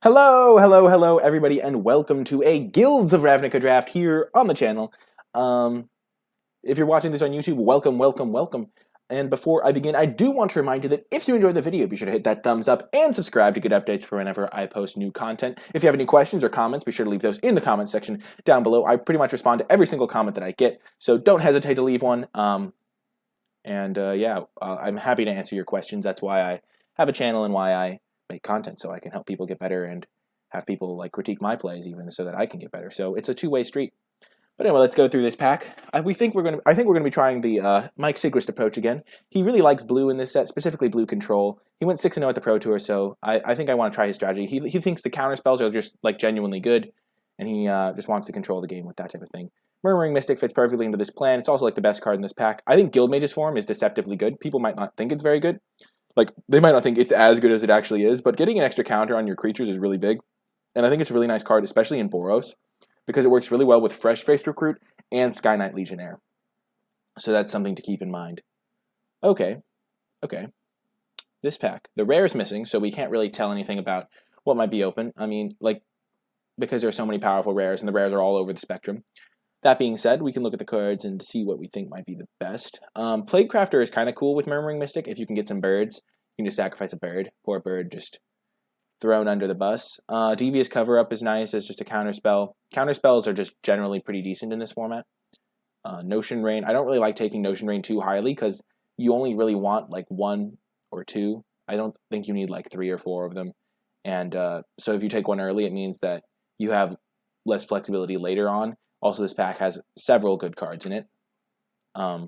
Hello, everybody, and welcome to a Guilds of Ravnica draft here on the channel. If you're watching this on YouTube, welcome. And before I begin, I do want to remind you that if you enjoyed the video, be sure to hit that thumbs up and subscribe to get updates for whenever I post new content. If you have any questions or comments, be sure to leave those in the comments section down below. I pretty much respond to every single comment that I get, so don't hesitate to leave one. I'm happy to answer your questions. That's why I have a channel and why I make content, so I can help people get better and have people like critique my plays even so that I can get better. So it's a two-way street. But anyway, let's go through this pack. I think we're going to be trying the Mike Sigrist approach again. He really likes blue in this set, specifically blue control. He went 6-0 at the Pro Tour, so I think I want to try his strategy. He thinks the counterspells are just like genuinely good, and he just wants to control the game with that type of thing. Murmuring Mystic fits perfectly into this plan. It's also like the best card in this pack. I think Guildmage's form is deceptively good. People might not think it's very good. Like, they might not think it's as good as it actually is, but getting an extra counter on your creatures is really big. And I think it's a really nice card, especially in Boros, because it works really well with Fresh-Faced Recruit and Sky Knight Legionnaire. So that's something to keep in mind. Okay. This pack. The rare is missing, so we can't really tell anything about what might be open. I mean, like, because there are so many powerful rares, and the rares are all over the spectrum. That being said, we can look at the cards and see what we think might be the best. Plague Crafter is kind of cool with Murmuring Mystic. If you can get some birds, you can just sacrifice a bird. Poor bird just thrown under the bus. Devious Cover-Up is nice as just a counterspell. Counterspells are just generally pretty decent in this format. Notion Rain. I don't really like taking Notion Rain too highly because you only really want like 1 or 2. I don't think you need like 3 or 4 of them. And so if you take one early, it means that you have less flexibility later on. Also, this pack has several good cards in it. I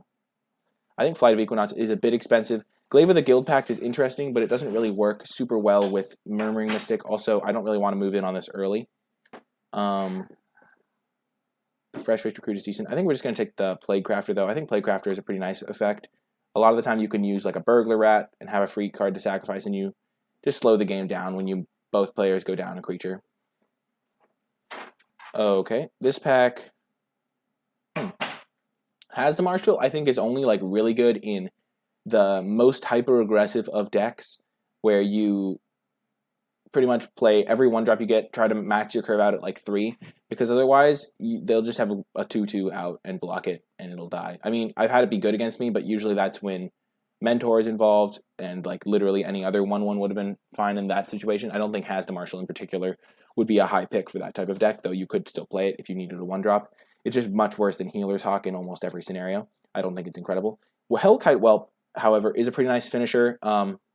think Flight of Equinox is a bit expensive. Glaive of the Guild Pact is interesting, but it doesn't really work super well with Murmuring Mystic. Also, I don't really want to move in on this early. Fresh-Faced Recruit is decent. I think we're just going to take the Plague Crafter, though. I think Plague Crafter is a pretty nice effect. A lot of the time, you can use like a Burglar Rat and have a free card to sacrifice, and you just slow the game down when both players go down a creature. Okay, this pack has the Marshal. I think is only like really good in the most hyper aggressive of decks, where you pretty much play every 1-drop you get, try to max your curve out at like 3, because otherwise they'll just have a 2/2 out and block it, and it'll die. I mean, I've had it be good against me, but usually that's when Mentor is involved, and like literally any other 1/1 would have been fine in that situation. I don't think Has the Marshal in particular would be a high pick for that type of deck, though you could still play it if you needed a 1-drop. It's just much worse than Healer's Hawk in almost every scenario. I don't think it's incredible. Well, Hellkite Whelp, however, is a pretty nice finisher,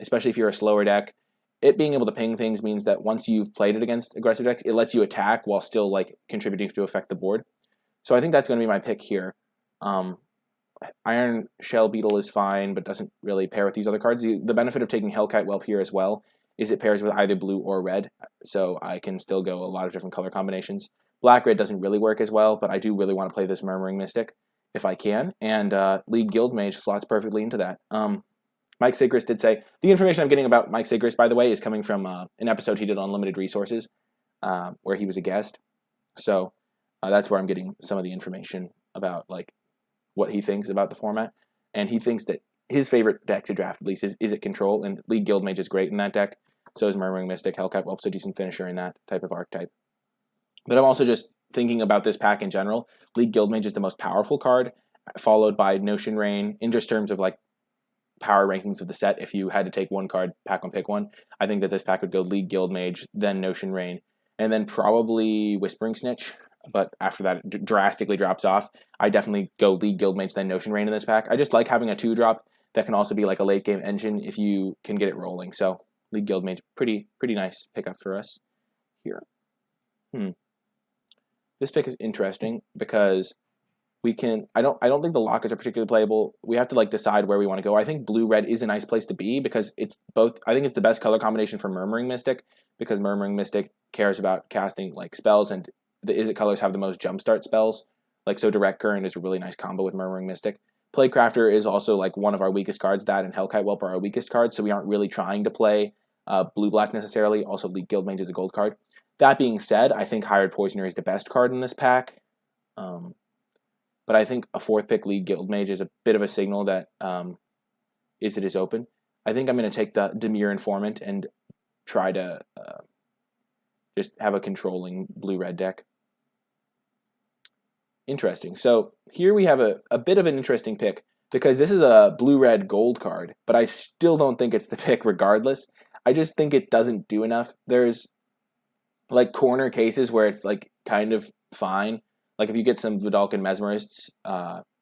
especially if you're a slower deck. It being able to ping things means that once you've played it against aggressive decks, it lets you attack while still like contributing to affect the board. So I think that's going to be my pick here. Iron Shell Beetle is fine, but doesn't really pair with these other cards. The benefit of taking Hellkite Whelp here as well is it pairs with either blue or red, so I can still go a lot of different color combinations. Black-red doesn't really work as well, but I do really want to play this Murmuring Mystic if I can, and League Guildmage slots perfectly into that. Mike Sigrist did say, the information I'm getting about Mike Sigrist, by the way, is coming from an episode he did on Limited Resources, where he was a guest. So that's where I'm getting some of the information about like what he thinks about the format. And he thinks that his favorite deck to draft, at least, is Izzet Control, and League Guildmage is great in that deck. So is Murmuring Mystic. Hellkite Whelp's a decent finisher in that type of archetype. But I'm also just thinking about this pack in general. League Guildmage is the most powerful card, followed by Notion Rain, in just terms of like power rankings of the set. If you had to take one card, pack one, pick one, I think that this pack would go League Guildmage, then Notion Rain, and then probably Whispering Snitch. But after that, it drastically drops off. I definitely go League Guildmage, then Notion Rain in this pack. I just like having a 2-drop that can also be like a late game engine if you can get it rolling. So League Guildmage, pretty nice pickup for us here. This pick is interesting because we can. I don't think the lockets are particularly playable. We have to like decide where we want to go. I think blue-red is a nice place to be because it's both. I think it's the best color combination for Murmuring Mystic because Murmuring Mystic cares about casting like spells, and the Izzet colors have the most jumpstart spells. Like, so Direct Current is a really nice combo with Murmuring Mystic. Plague Crafter is also like one of our weakest cards. That and Hellkite Whelp are our weakest cards, so we aren't really trying to play blue-black necessarily. Also, League Guildmage is a gold card. That being said, I think Hired Poisoner is the best card in this pack. But I think a 4th pick League Guildmage is a bit of a signal that Izzet is open. I think I'm going to take the Dimir Informant and try to just have a controlling blue-red deck. Interesting. So here we have a bit of an interesting pick, because this is a blue-red gold card, but I still don't think it's the pick regardless. I just think it doesn't do enough. There's like corner cases where it's like kind of fine. Like if you get some Vidalcan Mesmerists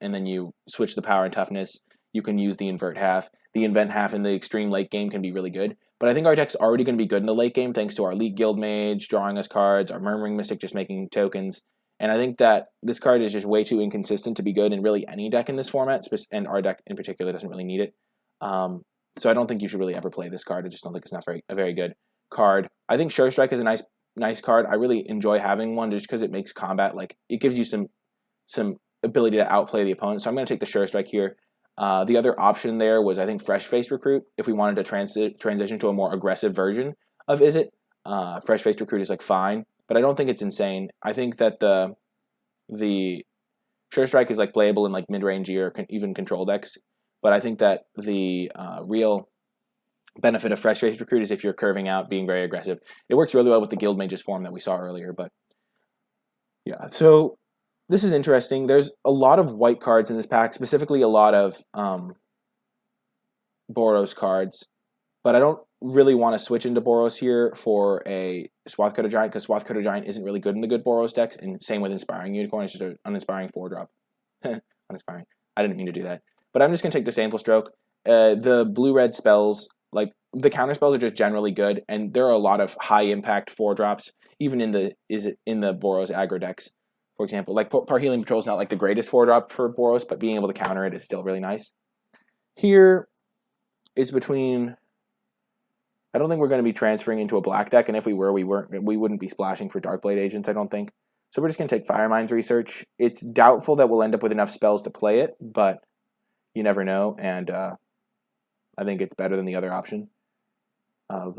and then you switch the power and toughness, you can use the invert half. The invent half in the extreme late game can be really good. But I think our deck's already going to be good in the late game thanks to our Elite Guild Mage drawing us cards, our Murmuring Mystic just making tokens. And I think that this card is just way too inconsistent to be good in really any deck in this format, and our deck in particular doesn't really need it. So I don't think you should really ever play this card. I just don't think it's not a very good card. I think Sure Strike is a nice card. I really enjoy having one just because it makes combat, like, it gives you some ability to outplay the opponent. So I'm going to take the Sure Strike here. The other option there was, I think, Fresh Faced Recruit. If we wanted to transition to a more aggressive version of Izzet, Fresh Faced Recruit is like fine, but I don't think it's insane. I think that the Sure Strike is like playable in like mid-range or even control decks, but I think that the real benefit of Fresh Faced Recruit is if you're curving out, being very aggressive. It works really well with the Guild Mage's form that we saw earlier, but yeah. So this is interesting. There's a lot of white cards in this pack, specifically a lot of Boros cards, but I don't really want to switch into Boros here for a Swathcutter Giant, because Swathcutter Giant isn't really good in the good Boros decks, and same with Inspiring Unicorn. It's just an uninspiring 4-drop. Uninspiring. I didn't mean to do that. But I'm just going to take Disdainful Stroke. The blue-red spells, like, the counterspells are just generally good, and there are a lot of high-impact 4-drops, even in the Boros aggro decks. For example, like Parhelion Patrol is not like the greatest 4-drop for Boros, but being able to counter it is still really nice. Here, it's between... I don't think we're going to be transferring into a black deck, and if we were, we wouldn't be splashing for Darkblade Agents, I don't think. So we're just going to take Firemind's Research. It's doubtful that we'll end up with enough spells to play it, but you never know, and I think it's better than the other option of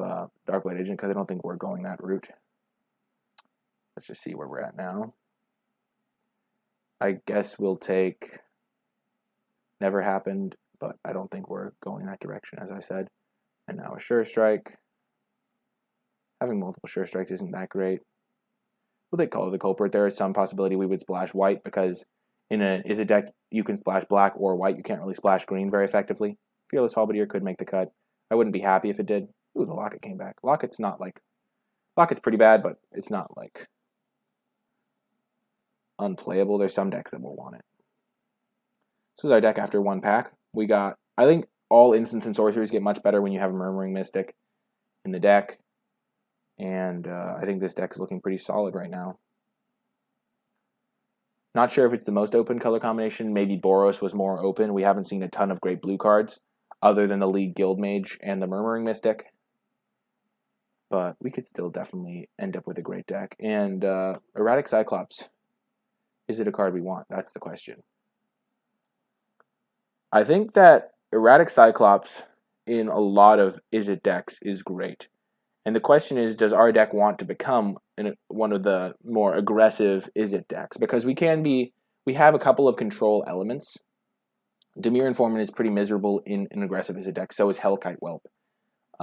Darkblade Agent, because I don't think we're going that route. Let's just see where we're at now. I guess we'll take Never Happened, but I don't think we're going that direction, as I said. And now a Sure Strike. Having multiple Sure Strikes isn't that great. We'll take Color the Culprit. There is some possibility we would splash white, because in a Izzet deck, you can splash black or white. You can't really splash green very effectively. Fearless Halberdier could make the cut. I wouldn't be happy if it did. Ooh, the Locket came back. Locket's pretty bad, but it's not like unplayable. There's some decks that will want it. This is our deck after one pack. We got, I think, all instants and sorceries get much better when you have a Murmuring Mystic in the deck. And I think this deck is looking pretty solid right now. Not sure if it's the most open color combination. Maybe Boros was more open. We haven't seen a ton of great blue cards other than the League Guild Mage and the Murmuring Mystic. But we could still definitely end up with a great deck. And Erratic Cyclops. Is it a card we want? That's the question. I think that Erratic Cyclops in a lot of Izzet decks is great. And the question is, does our deck want to become one of the more aggressive Izzet decks? Because we have a couple of control elements. Dimir Informant is pretty miserable in an aggressive Izzet deck, so is Hellkite Whelp.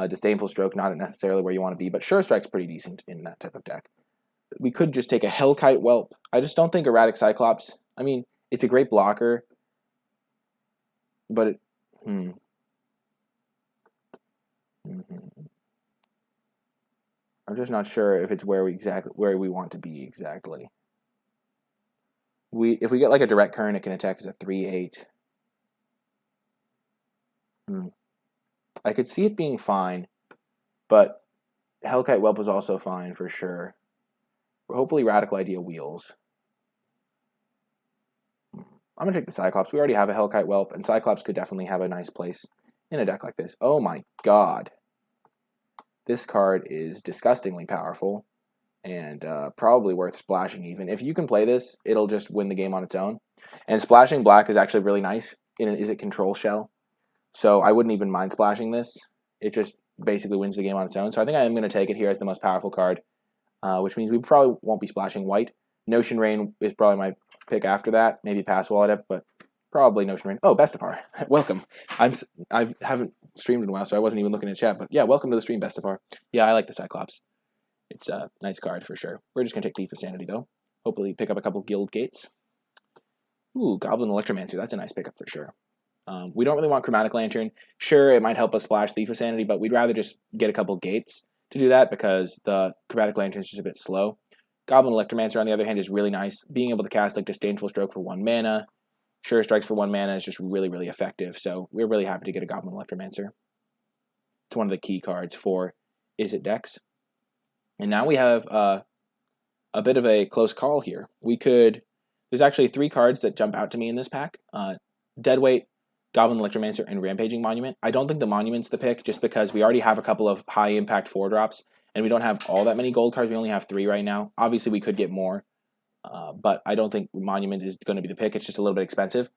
Disdainful Stroke, not necessarily where you want to be, but Sure Strike's pretty decent in that type of deck. We could just take a Hellkite Whelp. I just don't think Erratic Cyclops, I mean, it's a great blocker, but I'm just not sure if it's where we want to be exactly. If we get like a Direct Current, it can attack as a 3/8. I could see it being fine, but Hellkite Whelp is also fine for sure. Hopefully Radical Idea wheels. I'm going to take the Cyclops. We already have a Hellkite Whelp, and Cyclops could definitely have a nice place in a deck like this. Oh my god. This card is disgustingly powerful, and probably worth splashing even. If you can play this, it'll just win the game on its own. And splashing black is actually really nice in an Izzet Control shell. So I wouldn't even mind splashing this. It just basically wins the game on its own. So I think I am going to take it here as the most powerful card, which means we probably won't be splashing white. Notion Rain is probably my pick after that. Maybe Pass Wallet, but probably Notion Rain. Oh, Bestafar. Welcome. I haven't streamed in a while, so I wasn't even looking at chat. But yeah, welcome to the stream, Bestafar. Yeah, I like the Cyclops. It's a nice card for sure. We're just going to take Thief of Sanity, though. Hopefully pick up a couple Guild Gates. Ooh, Goblin Electromancer. That's a nice pickup for sure. We don't really want Chromatic Lantern. Sure, it might help us splash Thief of Sanity, but we'd rather just get a couple Gates to do that because the Chromatic Lantern is just a bit slow. Goblin Electromancer, on the other hand, is really nice. Being able to cast like Disdainful Stroke for 1 mana, Sure Strikes for 1 mana is just really, really effective. So we're really happy to get a Goblin Electromancer. It's one of the key cards for Izzet decks. And now we have a bit of a close call here. There's actually 3 cards that jump out to me in this pack. Deadweight, Goblin Electromancer, and Rampaging Monument. I don't think the Monument's the pick just because we already have a couple of high-impact 4-drops, and we don't have all that many gold cards. We only have 3 right now. Obviously, we could get more, but I don't think Monument is going to be the pick. It's just a little bit expensive.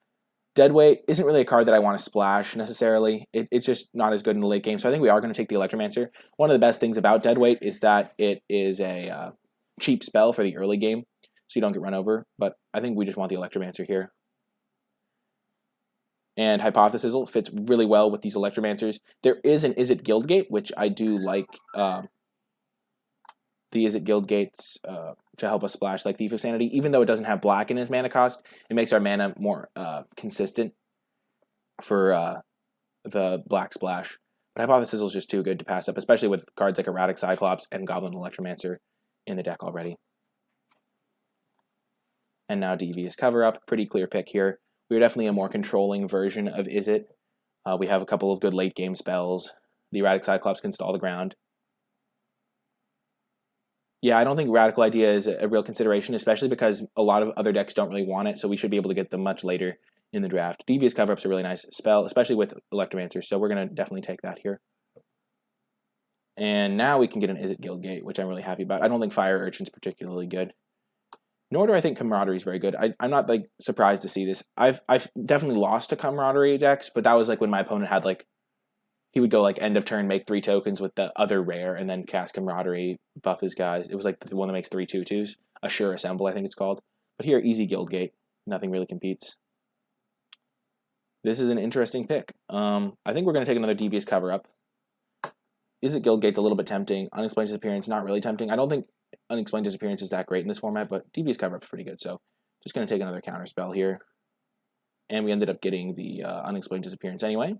Deadweight isn't really a card that I want to splash necessarily. It's just not as good in the late game, so I think we are going to take the Electromancer. One of the best things about Deadweight is that it is a cheap spell for the early game, so you don't get run over, but I think we just want the Electromancer here. And Hypothesizzle fits really well with these Electromancers. There is an Izzet Guildgate, which I do like the Izzet Guildgates to help us splash like Thief of Sanity. Even though it doesn't have black in its mana cost, it makes our mana more consistent for the black splash. But Hypothesizzle is just too good to pass up, especially with cards like Erratic Cyclops and Goblin Electromancer in the deck already. And now Devious Cover-Up, pretty clear pick here. We're definitely a more controlling version of Izzet. We have a couple of good late-game spells. The Erratic Cyclops can stall the ground. Yeah, I don't think Radical Idea is a real consideration, especially because a lot of other decks don't really want it, so we should be able to get them much later in the draft. Devious Cover-Up's a really nice spell, especially with Electromancer, so we're going to definitely take that here. And now we can get an Izzet Guildgate, which I'm really happy about. I don't think Fire Urchin's particularly good. Nor do I think Camaraderie is very good. I'm not like surprised to see this. I've definitely lost to Camaraderie decks, but that was like when my opponent had like he would go like end of turn, make 3 tokens with the other rare, and then cast Camaraderie, buff his guys. It was like the one that makes 3 2/2s. Assure Assemble, I think it's called. But here, easy Guildgate. Nothing really competes. This is an interesting pick. I think we're going to take another Devious Cover-Up. Izzet Guildgate's a little bit tempting. Unexplained Disappearance, not really tempting. I don't think Unexplained Disappearance is that great in this format, but Devious Cover-Up's pretty good, so just going to take another counterspell here. And we ended up getting the Unexplained Disappearance anyway.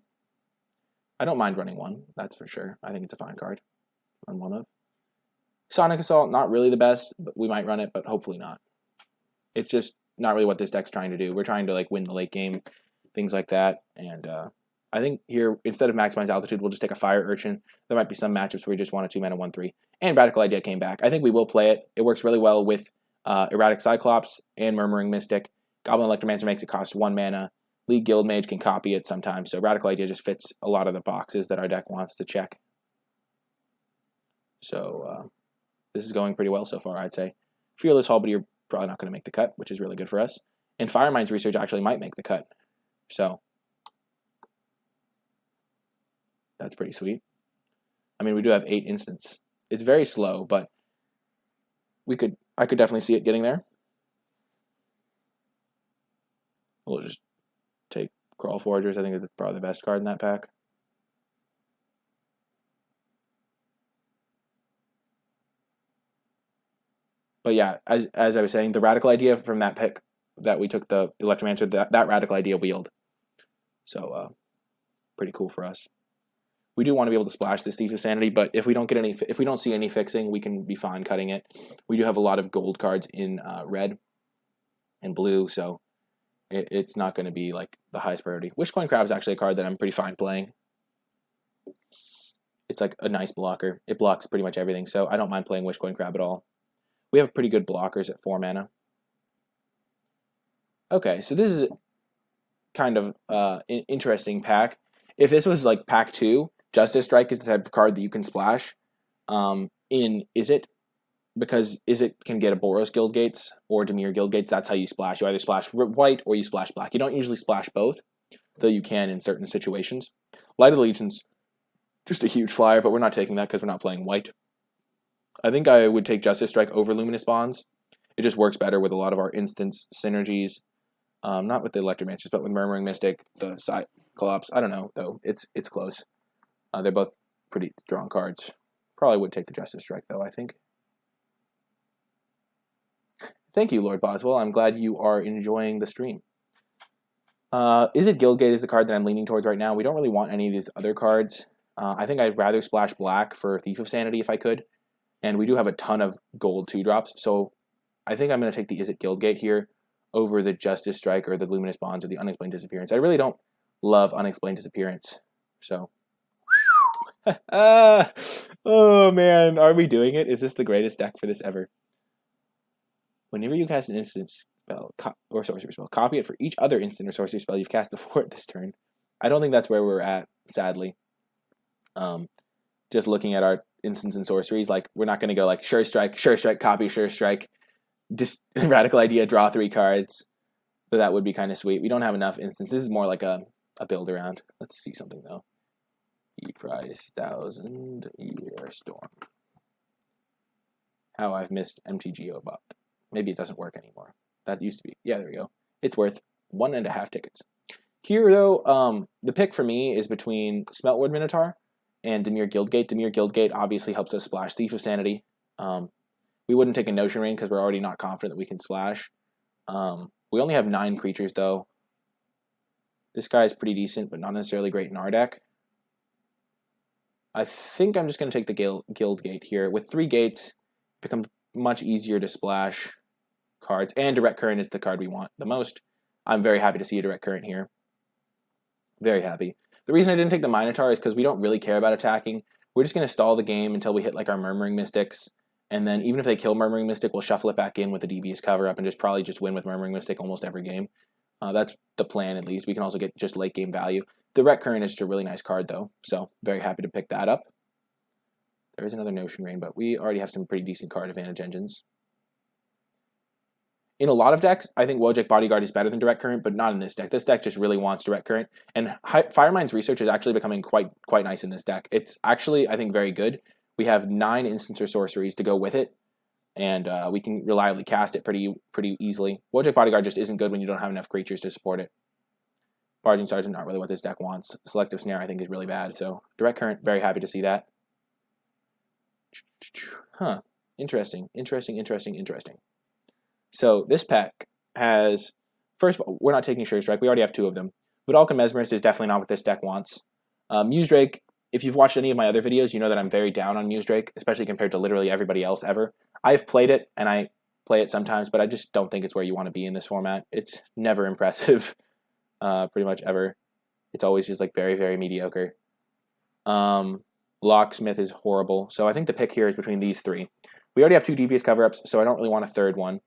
I don't mind running 1, that's for sure. I think it's a fine card. Run 1 of. Sonic Assault, not really the best, but we might run it, but hopefully not. It's just not really what this deck's trying to do. We're trying to like win the late game, things like that, and I think here, instead of Maximize Altitude, we'll just take a Fire Urchin. There might be some matchups where we just want a 2-mana 1/3. And Radical Idea came back. I think we will play it. It works really well with Erratic Cyclops and Murmuring Mystic. Goblin Electromancer makes it cost 1 mana. League Guild Mage can copy it sometimes. So Radical Idea just fits a lot of the boxes that our deck wants to check. So this is going pretty well so far, I'd say. Fearless Halberdier probably not going to make the cut, which is really good for us. And Firemind's Research actually might make the cut. So that's pretty sweet. I mean, we do have 8 instants. It's very slow, but I could definitely see it getting there. We'll just take Crawl Forgers. I think that's probably the best card in that pack. But yeah, as I was saying, the Radical Idea from that pick that we took the Electromancer, that Radical Idea wheeled. So pretty cool for us. We do want to be able to splash this Thief of Sanity, but if we don't see any fixing, we can be fine cutting it. We do have a lot of gold cards in red and blue, so it's not going to be like the highest priority. Wishcoin Crab is actually a card that I'm pretty fine playing. It's like a nice blocker. It blocks pretty much everything, so I don't mind playing Wishcoin Crab at all. We have pretty good blockers at 4 mana. Okay, so this is kind of an interesting pack. If this was like pack 2, Justice Strike is the type of card that you can splash in Izzet, because Izzet can get a Boros Guildgates or Dimir Guildgates. That's how you splash. You either splash white or you splash black. You don't usually splash both, though you can in certain situations. Light Allegiance, just a huge flyer, but we're not taking that because we're not playing white. I think I would take Justice Strike over Luminous Bonds. It just works better with a lot of our instance synergies. Not with the Electromancers, but with Murmuring Mystic, the Cyclops. I don't know, though. It's close. They're both pretty strong cards. Probably would take the Justice Strike, though, I think. Thank you, Lord Boswell. I'm glad you are enjoying the stream. Izzet Guildgate is the card that I'm leaning towards right now. We don't really want any of these other cards. I think I'd rather splash black for Thief of Sanity if I could. And we do have a ton of gold 2-drops, so I think I'm going to take the Izzet Guildgate here over the Justice Strike or the Luminous Bonds or the Unexplained Disappearance. I really don't love Unexplained Disappearance, so... oh man, are we doing it? Is this the greatest deck for this ever? Whenever you cast an instant spell or sorcery spell, copy it for each other instant or sorcery spell you've cast before it this turn. I don't think that's where we're at, sadly. Just looking at our instants and sorceries, like we're not going to go like sure strike, copy, sure strike. Just radical idea, draw 3 cards. But that would be kind of sweet. We don't have enough instants. This is more like a build around. Let's see something though. E-Price 1000 Year Storm. How I've missed MTGO bot. Maybe it doesn't work anymore. That used to be. Yeah, there we go. It's worth 1.5 tickets. Here though, the pick for me is between Smeltward Minotaur and Dimir Guildgate. Dimir Guildgate obviously helps us splash Thief of Sanity. We wouldn't take a Notion Rain because we're already not confident that we can splash. We only have 9 creatures though. This guy is pretty decent, but not necessarily great in our deck. I think I'm just going to take the Guildgate here. With 3 gates, it becomes much easier to splash cards. And Direct Current is the card we want the most. I'm very happy to see a Direct Current here. Very happy. The reason I didn't take the Minotaur is because we don't really care about attacking. We're just going to stall the game until we hit like our Murmuring Mystics. And then even if they kill Murmuring Mystic, we'll shuffle it back in with a Devious Cover-Up and probably just win with Murmuring Mystic almost every game. That's the plan, at least. We can also get just late game value. The Direct Current is just a really nice card, though, so very happy to pick that up. There is another Notion Rain, but we already have some pretty decent card advantage engines. In a lot of decks, I think Wojek Bodyguard is better than Direct Current, but not in this deck. This deck just really wants Direct Current, and Firemind's Research is actually becoming quite nice in this deck. It's actually, I think, very good. We have 9 instants or sorceries to go with it, and we can reliably cast it pretty easily. Wojek Bodyguard just isn't good when you don't have enough creatures to support it. Barging Sergeant, not really what this deck wants. Selective Snare, I think, is really bad, so Direct Current, very happy to see that. Huh. Interesting. So this pack has, first of all, we're not taking Sure Strike. We already have 2 of them. Vidalcan Mesmerist is definitely not what this deck wants. Muse Drake, if you've watched any of my other videos, you know that I'm very down on Muse Drake, especially compared to literally everybody else ever. I've played it, and I play it sometimes, but I just don't think it's where you want to be in this format. It's never impressive, pretty much ever. It's always just like very mediocre. Locksmith is horrible. So I think the pick here is between these 3. We already have 2 Devious Cover-Ups, so I don't really want a third one.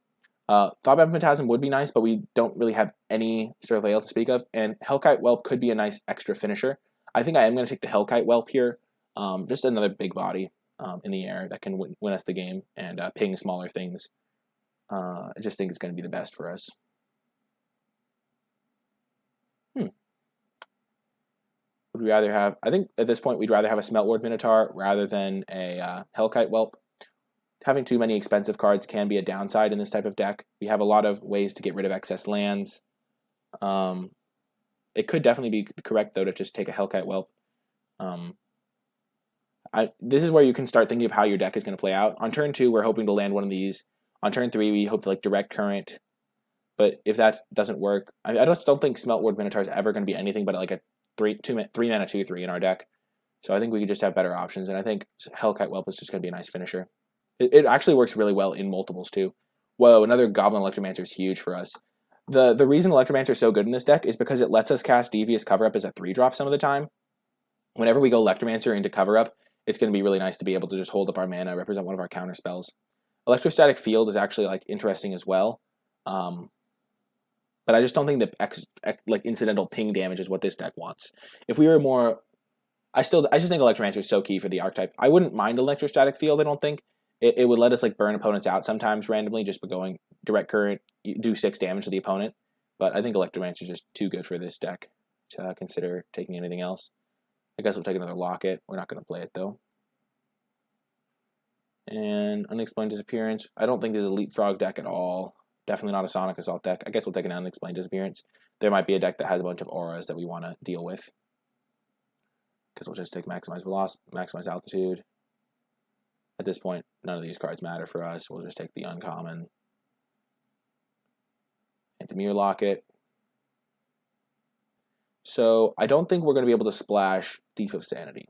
Thought Phantasm would be nice, but we don't really have any Surveil to speak of. And Hellkite Whelp could be a nice extra finisher. I think I am going to take the Hellkite Whelp here. Just another big body in the air that can win us the game and ping smaller things. I just think it's going to be the best for us. Would we rather have, I think at this point we'd rather have a Smeltward Minotaur rather than a Hellkite Whelp. Having too many expensive cards can be a downside in this type of deck. We have a lot of ways to get rid of excess lands. It could definitely be correct, though, to just take a Hellkite Whelp. This is where you can start thinking of how your deck is going to play out. On turn 2, we're hoping to land one of these. On turn 3, we hope to like Direct Current. But if that doesn't work, I just don't think Smeltward Minotaur is ever going to be anything but like a 3 mana 2/3 in our deck. So I think we could just have better options, and I think Hellkite Whelp is just going to be a nice finisher. It actually works really well in multiples too. Whoa, another Goblin Electromancer is huge for us. The reason Electromancer is so good in this deck is because it lets us cast Devious Cover-Up as a 3-drop some of the time. Whenever we go Electromancer into Cover-Up, it's going to be really nice to be able to just hold up our mana, represent one of our counter spells. Electrostatic Field is actually like interesting as well. But I just don't think that like incidental ping damage is what this deck wants. If we were more, I just think Electromancer is so key for the archetype. I wouldn't mind Electrostatic Field. I don't think it would let us like burn opponents out sometimes randomly just by going Direct Current, do 6 damage to the opponent. But I think Electromancer is just too good for this deck to consider taking anything else. I guess we'll take another Locket. We're not going to play it though. And Unexplained Disappearance. I don't think this is a Leapfrog deck at all. Definitely not a Sonic Assault deck. I guess we'll take an Unexplained Disappearance. There might be a deck that has a bunch of auras that we want to deal with. Because we'll just take Maximize Velocity, Maximize Altitude. At this point, none of these cards matter for us. We'll just take the uncommon. Dimir Locket. So I don't think we're going to be able to splash Thief of Sanity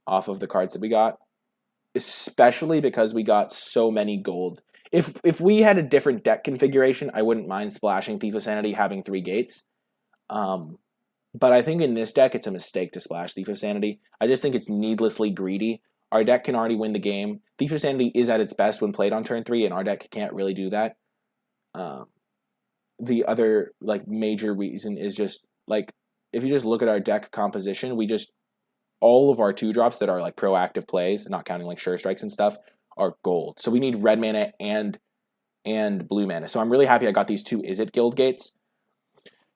off of the cards that we got, especially because we got so many gold. If we had a different deck configuration, I wouldn't mind splashing Thief of Sanity having 3 gates. But I think in this deck, it's a mistake to splash Thief of Sanity. I just think it's needlessly greedy. Our deck can already win the game. Thief of Sanity is at its best when played on turn 3, and our deck can't really do that. The other major reason is just if you just look at our deck composition, all of our 2-drops that are proactive plays, not counting Sure Strikes and stuff, are gold. So we need red mana and blue mana. So I'm really happy I got these 2 Izzet Guild Gates,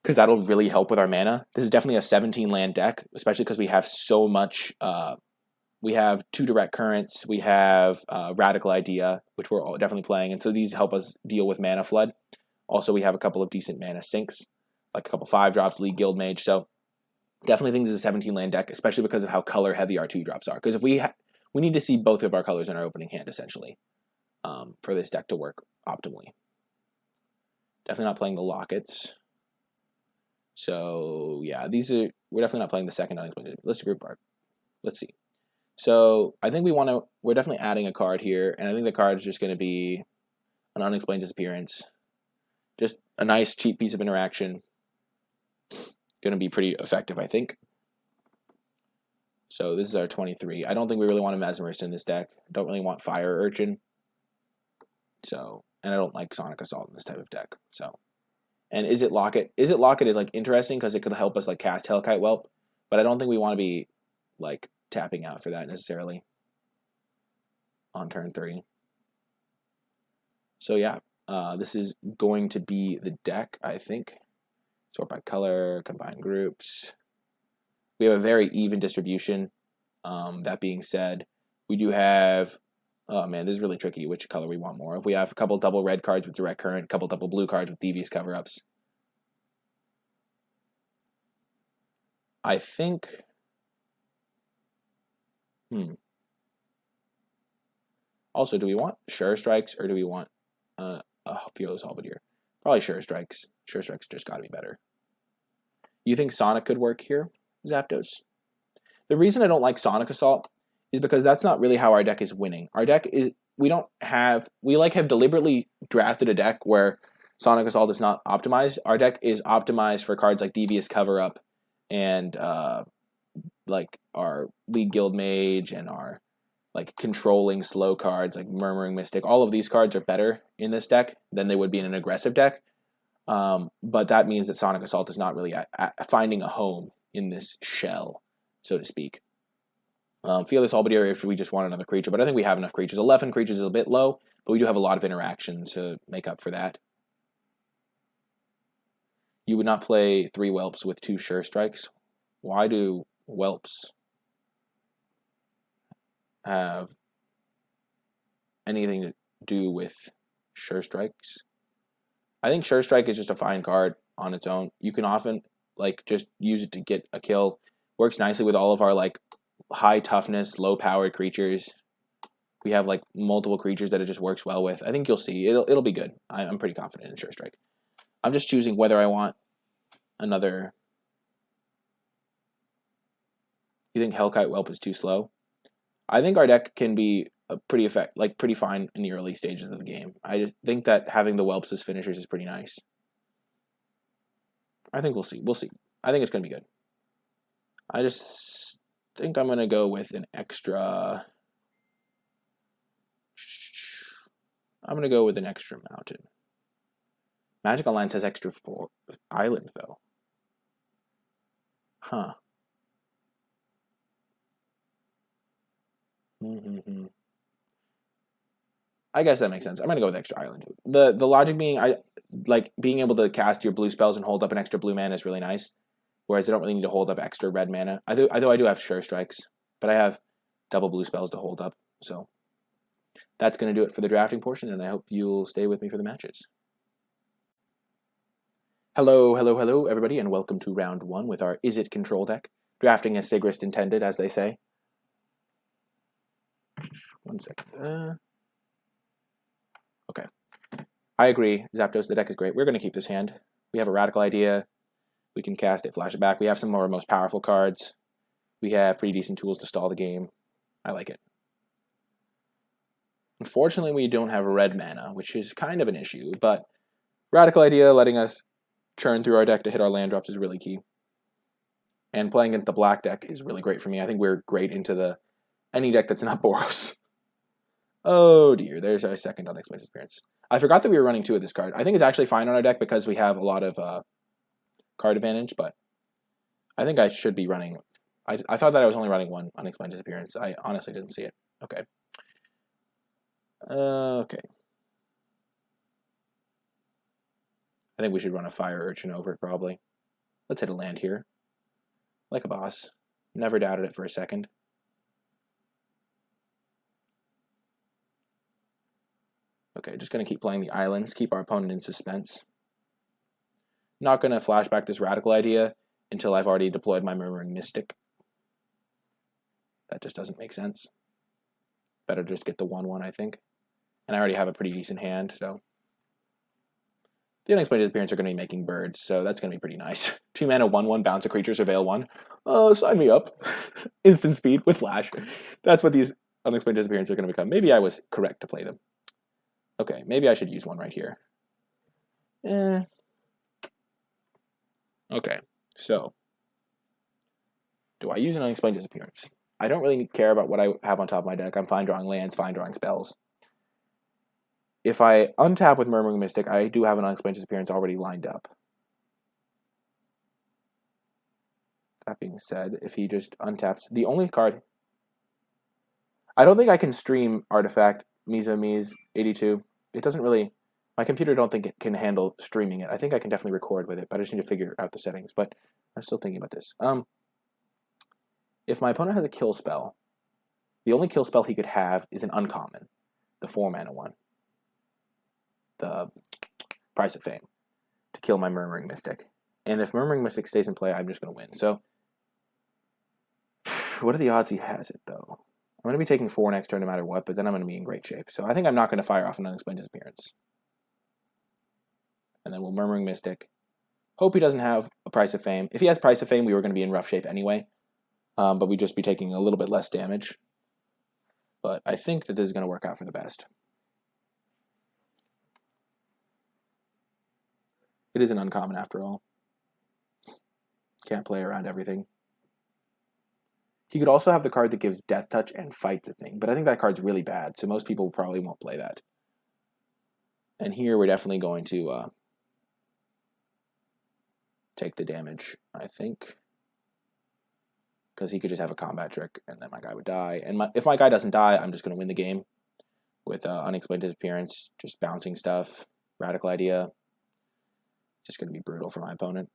because that'll really help with our mana. This is definitely a 17 land deck, especially because we have so much. We have 2 Direct Currents, we have Radical Idea, which we're definitely playing, and so these help us deal with mana flood. Also, we have a couple of decent mana sinks, like a couple 5-drops, League Guild Mage. So definitely think this is a 17 land deck, especially because of how color heavy our 2-drops are. Because if we need to see both of our colors in our opening hand essentially, for this deck to work optimally. Definitely not playing the Lockets. So yeah, we're definitely not playing the second unexplained. Let's group our. Let's see. So I think we're definitely adding a card here, and I think the card is just going to be an Unexplained Disappearance. Just a nice cheap piece of interaction. Going to be pretty effective, I think. So this is our 23. I don't think we really want a Mesmerist in this deck. Don't really want Fire Urchin. So, and I don't like Sonic Assault in this type of deck. So, and Izzet Locket. Izzet Locket is interesting because it could help us cast Hellkite Whelp, but I don't think we want to be tapping out for that necessarily on turn 3. So yeah, this is going to be the deck, I think. Sort by color, combine groups. We have a very even distribution. That being said, we do have, oh man, this is really tricky which color we want more of. We have a couple double red cards with Direct Current, a couple double blue cards with Devious Cover-Ups. I think, also, do we want Sure Strikes or do we want a Fearless Halberdier? Probably Sure Strikes. Sure Strikes just got to be better. You think Sonic could work here, Zapdos? The reason I don't like Sonic Assault is because that's not really how our deck is winning. Our deck is, we have deliberately drafted a deck where Sonic Assault is not optimized. Our deck is optimized for cards like Devious Cover-Up and our League Guild Mage and our controlling slow cards like Murmuring Mystic. All of these cards are better in this deck than they would be in an aggressive deck. But that means that Sonic Assault is not really finding a home in this shell, so to speak. Fearless Halberdier if we just want another creature, but I think we have enough creatures. 11 creatures is a bit low, but we do have a lot of interaction to make up for that. You would not play 3 Whelps with 2 Sure Strikes. Why do Whelps have anything to do with Sure Strikes? I think Sure Strike is just a fine card on its own. You can often just use it to get a kill. Works nicely with all of our high toughness, low powered creatures. We have multiple creatures that it just works well with. I think you'll see it'll be good. I'm pretty confident in Sure Strike. I'm just choosing whether I want another. You think Hellkite Whelp is too slow? I think our deck can be pretty fine in the early stages of the game. I just think that having the Whelps as finishers is pretty nice. I think we'll see. We'll see. I think it's going to be good. I just think I'm going to go with an extra. I'm going to go with an extra mountain. Magic Online says extra 4 island though. Huh. I guess that makes sense. I'm going to go with extra island. The logic being, being able to cast your blue spells and hold up an extra blue mana is really nice. Whereas I don't really need to hold up extra red mana. Although I do have Sure Strikes, but I have double blue spells to hold up. So that's going to do it for the drafting portion, and I hope you'll stay with me for the matches. Hello, everybody, and welcome to round 1 with our Izzet Control deck. Drafting as Sigrist intended, as they say. 1 second. Okay. I agree. Zapdos, the deck is great. We're going to keep this hand. We have a Radical Idea. We can cast it, flash it back. We have some of our most powerful cards. We have pretty decent tools to stall the game. I like it. Unfortunately, we don't have red mana, which is kind of an issue, but Radical Idea letting us churn through our deck to hit our land drops is really key. And playing into the black deck is really great for me. I think we're great into any deck that's not Boros. Oh dear, there's our second unexpected appearance. I forgot that we were running 2 of this card. I think it's actually fine on our deck because we have a lot of card advantage, but I think I should be running... I thought that I was only running 1 unexplained disappearance. I honestly didn't see it. Okay. Okay. I think we should run a Fire Urchin over it, probably. Let's hit a land here. Like a boss. Never doubted it for a second. Okay, just going to keep playing the islands, keep our opponent in suspense. Not going to flashback this Radical Idea until I've already deployed my Murmuring Mystic. That just doesn't make sense. Better just get the 1/1, I think. And I already have a pretty decent hand, so... The unexplained disappearance are going to be making birds, so that's going to be pretty nice. 2 mana, 1/1, bounce a creature, surveil 1. Oh, sign me up. Instant speed with flash. That's what these unexplained disappearances are going to become. Maybe I was correct to play them. Okay, maybe I should use one right here. Okay, so... Do I use an unexplained disappearance? I don't really care about what I have on top of my deck. I'm fine drawing lands, fine drawing spells. If I untap with Murmuring Mystic, I do have an unexplained disappearance already lined up. That being said, if he just untaps... The only card... I don't think I can stream Artifact Mise 82. It doesn't really... My computer don't think it can handle streaming it. I think I can definitely record with it, but I just need to figure out the settings. But I'm still thinking about this. If my opponent has a kill spell, the only kill spell he could have is an uncommon, the 4-mana one, the Price of Fame, to kill my Murmuring Mystic. And if Murmuring Mystic stays in play, I'm just going to win. So, what are the odds he has it, though? I'm going to be taking 4 next turn no matter what, but then I'm going to be in great shape. So I think I'm not going to fire off an unexplained disappearance. And then we'll Murmuring Mystic. Hope he doesn't have a Price of Fame. If he has Price of Fame, we were going to be in rough shape anyway. But we'd just be taking a little bit less damage. But I think that this is going to work out for the best. It is an uncommon after all. Can't play around everything. He could also have the card that gives Death Touch and fights a thing, but I think that card's really bad, so most people probably won't play that. And here we're definitely going to take the damage, I think. Because he could just have a combat trick, and then my guy would die. And if my guy doesn't die, I'm just going to win the game with unexplained disappearance, just bouncing stuff, Radical Idea. Just going to be brutal for my opponent.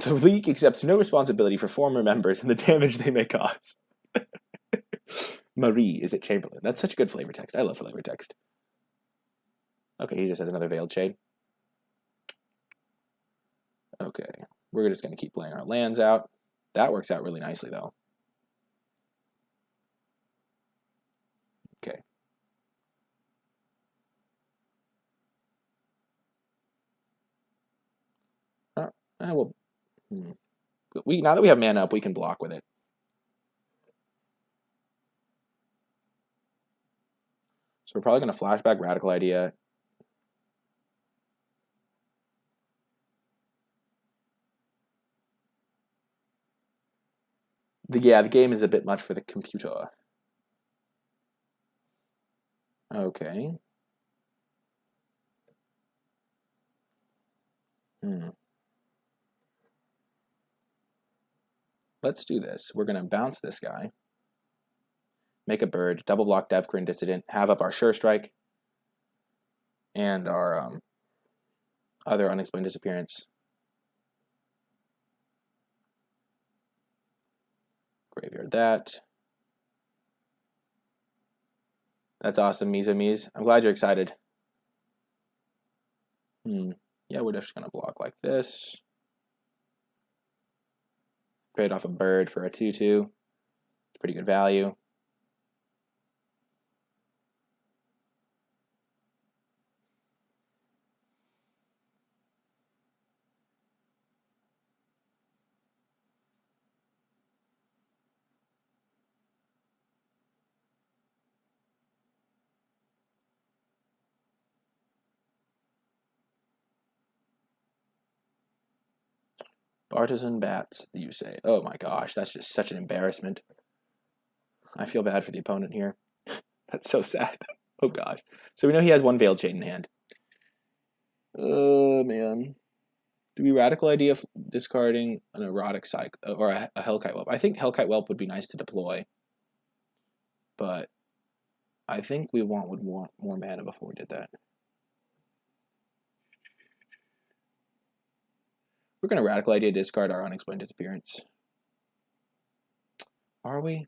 The League accepts no responsibility for former members and the damage they may cause. Marie, Izzet Chamberlain. That's such a good flavor text. I love flavor text. Okay, he just has another Veiled Shade. Okay, we're just going to keep playing our lands out. That works out really nicely, though. Okay. Well, now that we have mana up, we can block with it. So we're probably going to flashback Radical Idea. Yeah, the game is a bit much for the computer. Okay. Let's do this. We're going to bounce this guy. Make a bird, double block Devkrin Dissident, have up our Sure Strike, and our other unexplained disappearance. Graveyard that. That's awesome, Mise. I'm glad you're excited. Yeah, we're just going to block like this. Trade off a bird for a 2/2. It's pretty good value. Bartizan bats, you say. Oh my gosh, that's just such an embarrassment. I feel bad for the opponent here. That's so sad. Oh gosh. So we know he has one Veiled Chain in hand. Oh man. Do we radical idea of discarding an erotic cycle or a Hellkite Whelp? I think Hellkite Whelp would be nice to deploy, but I think would want more mana before we did that. We're going to radical idea discard our Unexplained Disappearance. Are we?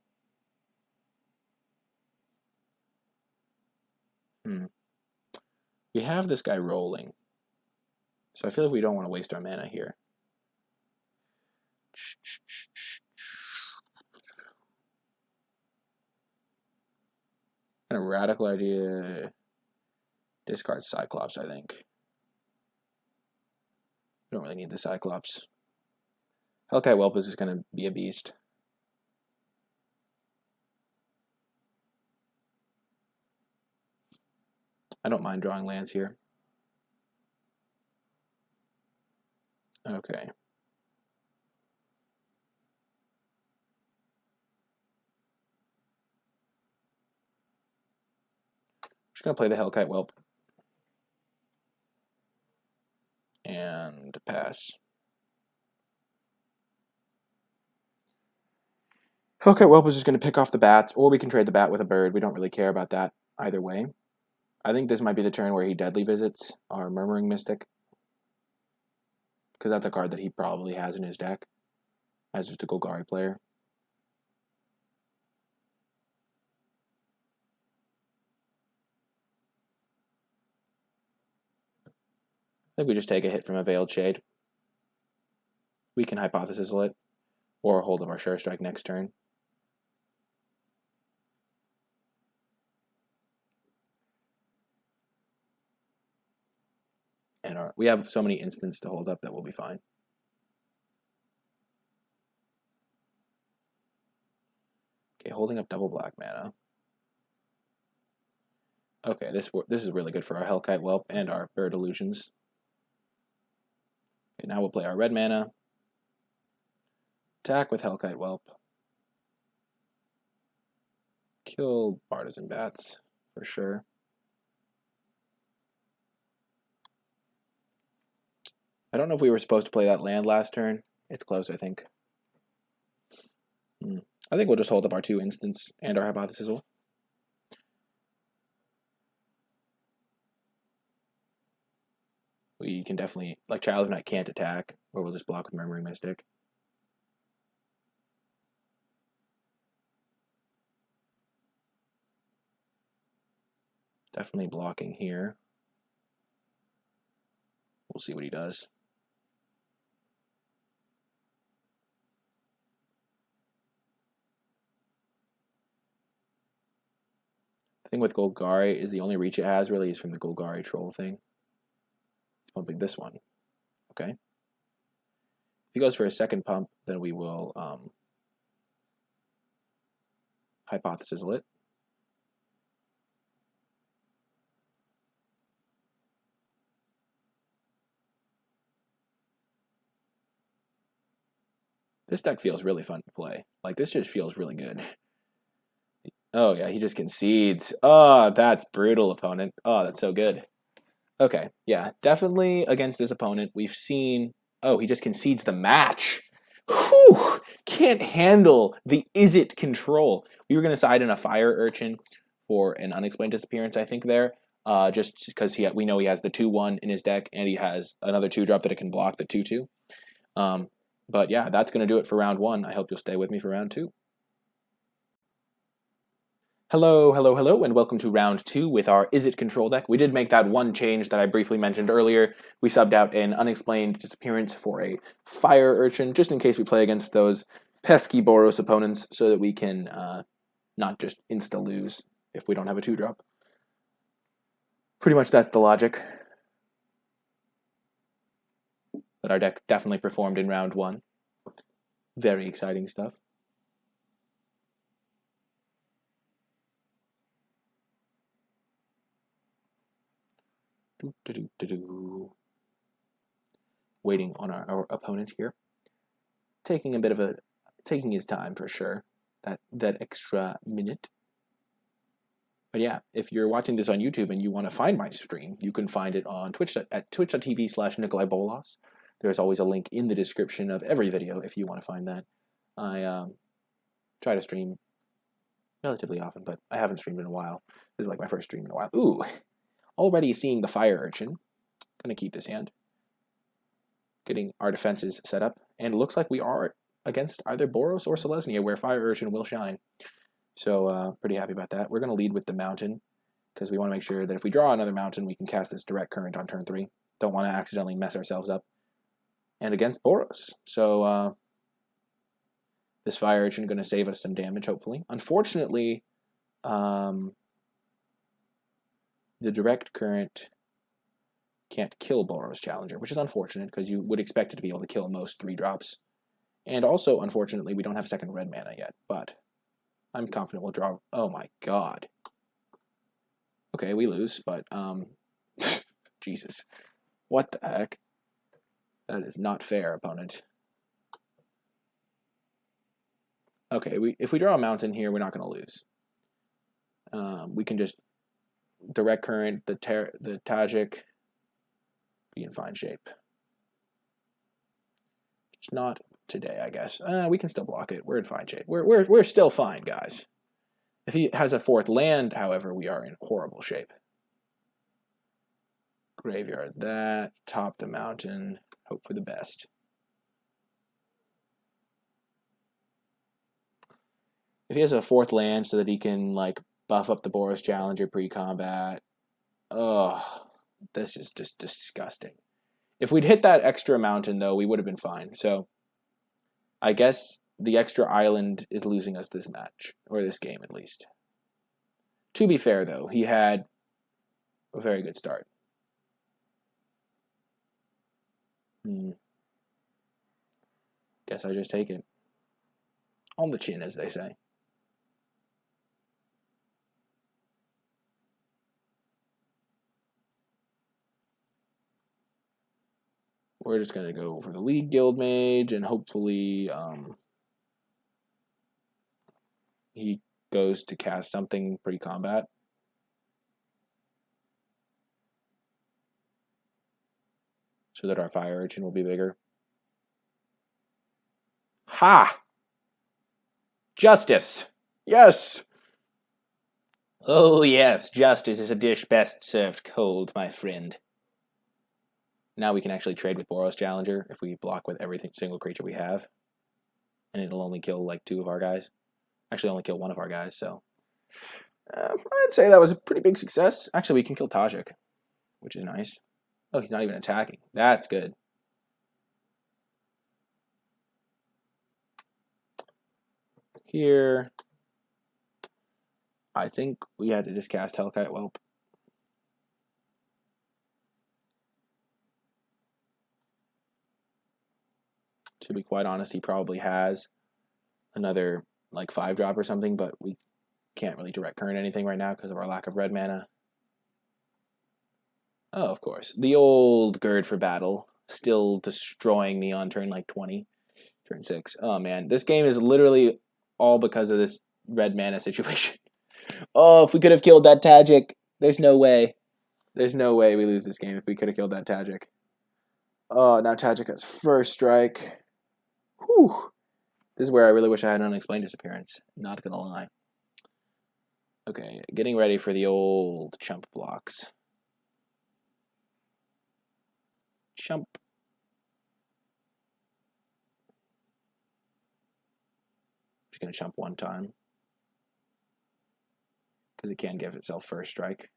We have this guy rolling, so I feel like we don't want to waste our mana here. Kind of radical idea discard Cyclops, I think. We don't really need the Cyclops. Hellkite Whelp is just going to be a beast. I don't mind drawing lands here. Okay. Just going to play the Hellkite Whelp. And pass. Hellkite Whelp is just going to pick off the bats, or we can trade the bat with a bird. We don't really care about that either way. I think this might be the turn where he deadly visits our Murmuring Mystic, because that's a card that he probably has in his deck as just a Golgari player. I think we just take a hit from a Veiled Shade. We can Hypothesis it, or hold of our Sure Strike next turn. And we have so many instants to hold up that we'll be fine. Okay, holding up double black mana. Okay, this is really good for our Hellkite Whelp and our Bird Illusions. Okay, now we'll play our red mana. Attack with Hellkite Whelp. Kill Bartizan Bats, for sure. I don't know if we were supposed to play that land last turn. It's close, I think. I think we'll just hold up our 2 instants and our Hypothesis. We can definitely, like Child of Night can't attack, or we'll just block with Murmuring Mystic. Definitely blocking here. We'll see what he does. The thing with Golgari is the only reach it has really is from the Golgari Troll thing. It's pumping this one. Okay. If he goes for a second pump, then we will Hypothesis it. This deck feels really fun to play. Like, this just feels really good. Oh, yeah, he just concedes. Oh, that's brutal, opponent. Oh, that's so good. Okay, yeah, definitely against this opponent, we've seen... Oh, he just concedes the match. Whew! Can't handle the Izzet Control. We were going to side in a Fire Urchin for an Unexplained Disappearance, I think, there. Just because we know he has the 2-1 in his deck, and he has another 2-drop that it can block the 2-2. But yeah, that's going to do it for round 1. I hope you'll stay with me for round 2. Hello, hello, hello, and welcome to round 2 with our Izzet Control deck. We did make that one change that I briefly mentioned earlier. We subbed out an Unexplained Disappearance for a Fire Urchin, just in case we play against those pesky Boros opponents, so that we can not just insta-lose if we don't have a 2-drop. Pretty much that's the logic. But our deck definitely performed in round 1. Very exciting stuff. Waiting on our opponent here. taking his time for sure. That extra minute. But yeah, if you're watching this on YouTube and you want to find my stream, you can find it on Twitch at twitch.tv/NicolaiBolas. There's always a link in the description of every video if you want to find that. I try to stream relatively often, but I haven't streamed in a while. This is like my first stream in a while. Ooh, already seeing the fire urchin. Gonna keep this hand. Getting our defenses set up, and it looks like we are against either Boros or Selesnya, where fire urchin will shine. So pretty happy about that. We're gonna lead with the mountain because we want to make sure that if we draw another mountain, we can cast this direct current on turn 3. Don't want to accidentally mess ourselves up. And against Boros, so this fire urchin going to save us some damage, hopefully. Unfortunately, the direct current can't kill Boros Challenger, which is unfortunate because you would expect it to be able to kill most 3-drops. And also, unfortunately, we don't have second red mana yet, but I'm confident we'll draw. Oh my god. Okay, we lose, but Jesus. What the heck? That is not fair, opponent. Okay, if we draw a mountain here, we're not going to lose. We can just direct current the Tajik, be in fine shape. It's not today, I guess. We can still block it. We're in fine shape. We're still fine, guys. If he has a 4th land, however, we are in horrible shape. Graveyard that, top the mountain, hope for the best. If he has a 4th land so that he can, like, buff up the Boros Challenger pre-combat, oh, this is just disgusting. If we'd hit that extra mountain, though, we would have been fine. So, I guess the extra island is losing us this match, or this game at least. To be fair, though, he had a very good start. Guess I just take it. On the chin, as they say. We're just going to go for the lead guild mage, and hopefully he goes to cast something pre-combat. So that our fire urchin will be bigger. Ha! Justice! Yes! Oh yes, justice is a dish best served cold, my friend. Now we can actually trade with Boros Challenger if we block with every single creature we have. And it'll only kill like 2 of our guys. Actually only kill 1 of our guys, so... I'd say that was a pretty big success. Actually, we can kill Tajik, which is nice. Oh, he's not even attacking. That's good. Here... I think we had to just cast Hellkite Whelp. To be quite honest, he probably has another like 5-drop or something, but we can't really direct current anything right now because of our lack of red mana. Oh, of course. The old Gird for Battle, still destroying me on turn like 20, turn 6. Oh man, this game is literally all because of this red mana situation. Oh, if we could have killed that Tajik, there's no way. There's no way we lose this game if we could have killed that Tajik. Oh, now Tajik has first strike. Whew. This is where I really wish I had an unexplained disappearance. Not gonna lie. Okay, getting ready for the old chump blocks. Chump. Just gonna chump 1 time. Because it can give itself first strike.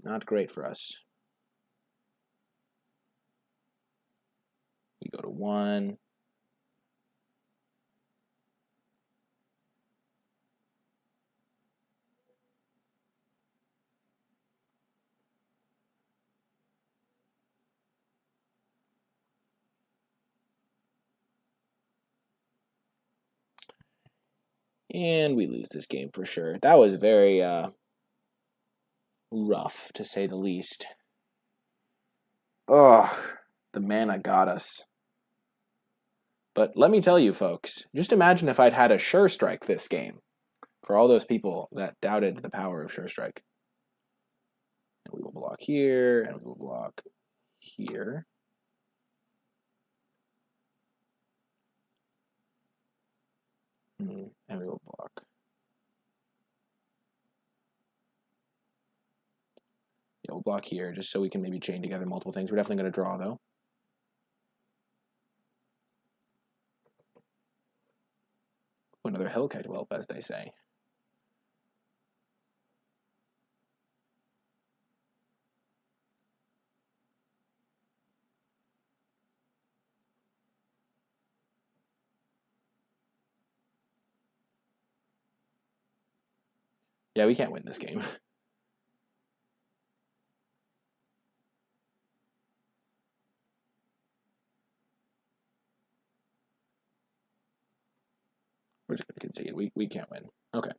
Not great for us. We go to 1. And we lose this game for sure. That was very rough, to say the least. Ugh, the mana got us. But let me tell you, folks, just imagine if I'd had a Sure Strike this game. For all those people that doubted the power of Sure Strike. And we will block here, and we will block here. And we will block. Yeah, we'll block here, just so we can maybe chain together multiple things. We're definitely going to draw, though. Another Hellkite Whelp, as they say. Yeah, we can't win this game. We're just going to concede. We can't win. Okay.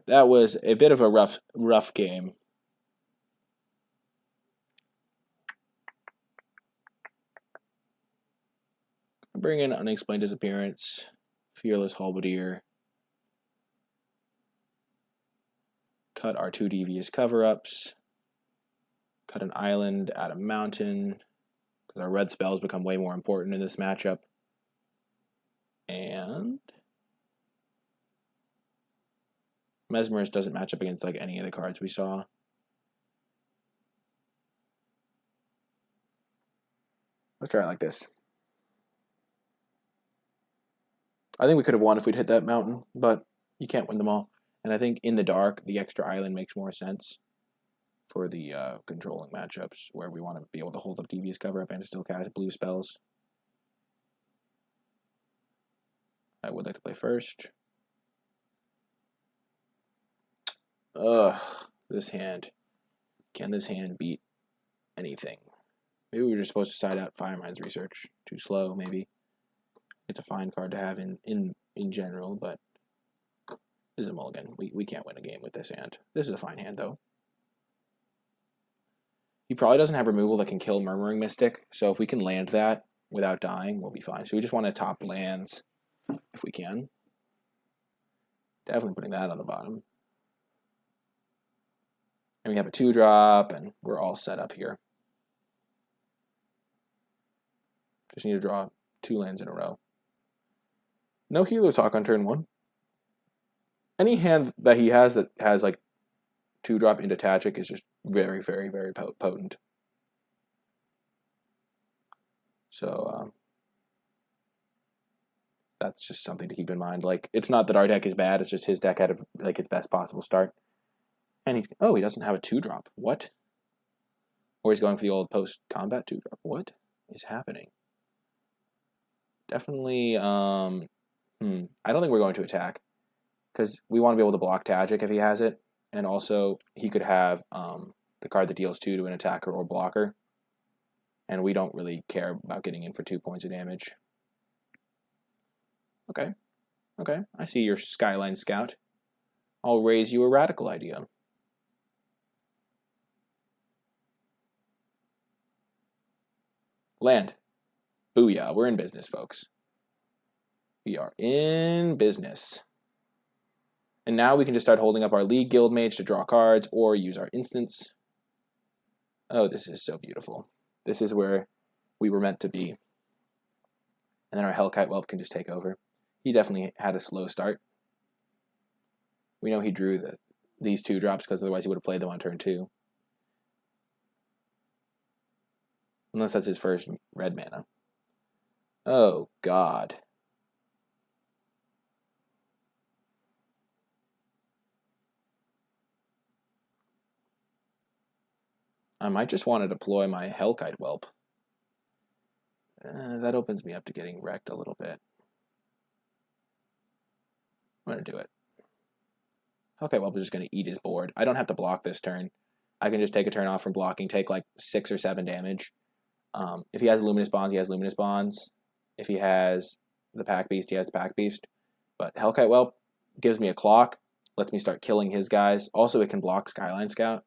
That was a bit of a rough game. Bring in Unexplained Disappearance, Fearless Halberdier. Cut our 2 devious cover-ups. Cut an island, add a mountain, because our red spells become way more important in this matchup. And Mesmerist doesn't match up against like any of the cards we saw. Let's try it like this. I think we could have won if we'd hit that mountain, but you can't win them all. And I think in the dark, the extra island makes more sense for the controlling matchups, where we want to be able to hold up devious cover-up and still cast blue spells. I would like to play first. Ugh, this hand. Can this hand beat anything? Maybe we were just supposed to side out Firemind's Research. Too slow, maybe. It's a fine card to have in general, but this is a mulligan. We can't win a game with this hand. This is a fine hand, though. He probably doesn't have removal that can kill Murmuring Mystic, so if we can land that without dying, we'll be fine. So we just want to top lands if we can. Definitely putting that on the bottom. And we have a 2-drop, and we're all set up here. Just need to draw 2 lands in a row. No Healer's Hawk on turn 1. Any hand that he has that has like 2-drop into Tagic is just very, very, very potent. So that's just something to keep in mind. Like, it's not that our deck is bad, it's just his deck had like its best possible start. And he doesn't have a 2-drop. What? Or he's going for the old post-combat 2-drop. What is happening? Definitely, I don't think we're going to attack, because we want to be able to block Tagic if he has it, and also he could have the card that deals 2 to an attacker or blocker, and we don't really care about getting in for 2 points of damage. Okay, I see your Skyline Scout. I'll raise you a radical idea. Land. Booyah, we're in business, folks. We are in business. And now we can just start holding up our League Guildmage to draw cards or use our instants. Oh, this is so beautiful. This is where we were meant to be. And then our Hellkite Whelp can just take over. He definitely had a slow start. We know he drew these 2-drops because otherwise he would have played them on turn 2. Unless that's his first red mana. Oh, God. I might just want to deploy my Hellkite Whelp. That opens me up to getting wrecked a little bit. I'm going to do it. Hellkite Whelp is just going to eat his board. I don't have to block this turn. I can just take a turn off from blocking, take like 6 or 7 damage. If he has Luminous Bonds, he has Luminous Bonds. If he has the Pack Beast, he has the Pack Beast. But Hellkite Whelp gives me a clock, lets me start killing his guys. Also, it can block Skyline Scout.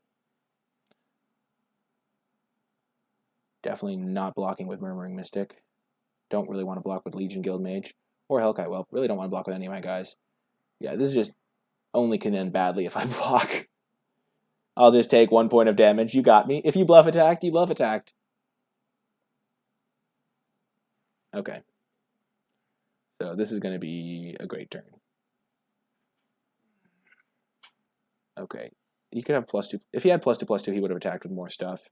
Definitely not blocking with Murmuring Mystic. Don't really want to block with Legion Guild Mage or Hellkite Whelp. Really don't want to block with any of my guys. Yeah, this is just only can end badly if I block. I'll just take 1 point of damage. You got me. If you bluff attacked, you bluff attacked. Okay. So this is going to be a great turn. Okay. He could have +2. If he had +2/+2, he would have attacked with more stuff.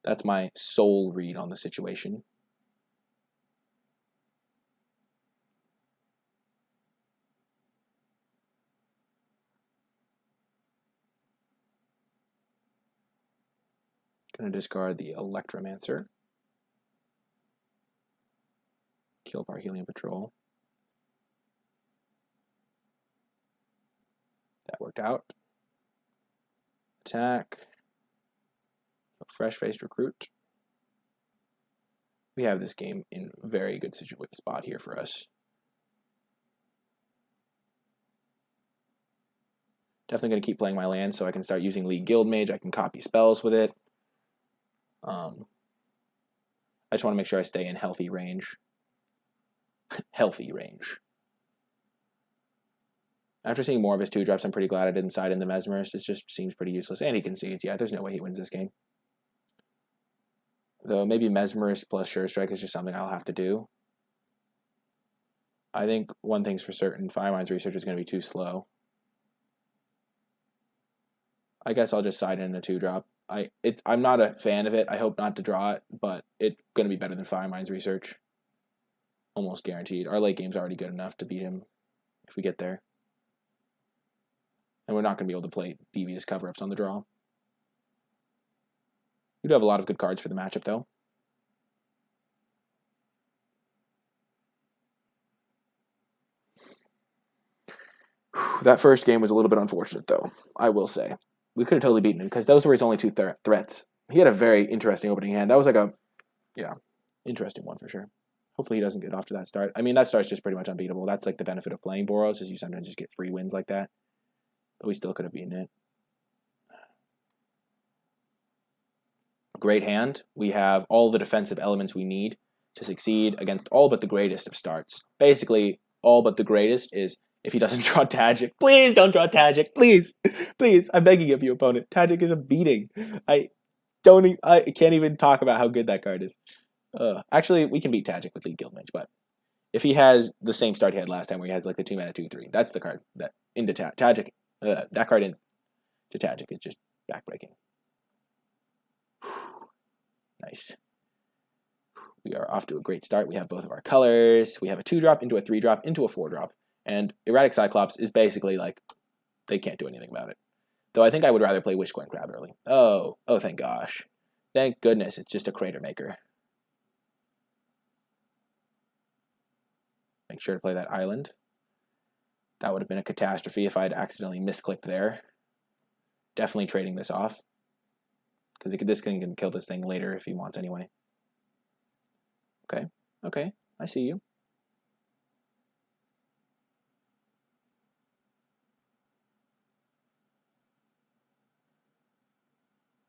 That's my sole read on the situation. Going to discard the Electromancer. Kill our Helium Patrol. That worked out. Attack. Fresh-faced recruit. We have this game in very good spot here for us. Definitely going to keep playing my land so I can start using League Guild Mage. I can copy spells with it. I just want to make sure I stay in healthy range. Healthy range. After seeing more of his 2-drops, I'm pretty glad I didn't side in the Mesmerist. It just seems pretty useless. And he concedes. Yeah, there's no way he wins this game. Though maybe Mesmerist plus Sure Strike is just something I'll have to do. I think one thing's for certain. Firemind's Research is going to be too slow. I guess I'll just side in a 2-drop. I'm not a fan of it. I hope not to draw it, but it's going to be better than Firemind's Research. Almost guaranteed. Our late game's already good enough to beat him if we get there. And we're not going to be able to play devious cover-ups on the draw. We do have a lot of good cards for the matchup, though. That first game was a little bit unfortunate, though, I will say. We could have totally beaten him, because those were his only 2 threats. He had a very interesting opening hand. That was like a, interesting one for sure. Hopefully he doesn't get off to that start. I mean, that start's just pretty much unbeatable. That's like the benefit of playing Boros, is you sometimes just get free wins like that. But we still could have beaten it. Great hand. We have all the defensive elements we need to succeed against all but the greatest of starts. Basically, all but the greatest is if he doesn't draw Tajic. Please don't draw Tajic. Please. Please. I'm begging of you, opponent. Tajic is a beating. I can't even talk about how good that card is. Actually, we can beat Tajic with League Guild Mage, but if he has the same start he had last time where he has like the 2-mana 2/3, that's the card that into Tajic. That card into Tajic is just backbreaking. Nice. We are off to a great start. We have both of our colors. We have a 2-drop into a 3-drop into a 4-drop. And Erratic Cyclops is basically like, they can't do anything about it. Though I think I would rather play Wishcoin Crab early. Oh, thank gosh. Thank goodness it's just a Crater Maker. Make sure to play that island. That would have been a catastrophe if I had accidentally misclicked there. Definitely trading this off. Because this thing can kill this thing later if he wants anyway. Okay, I see you.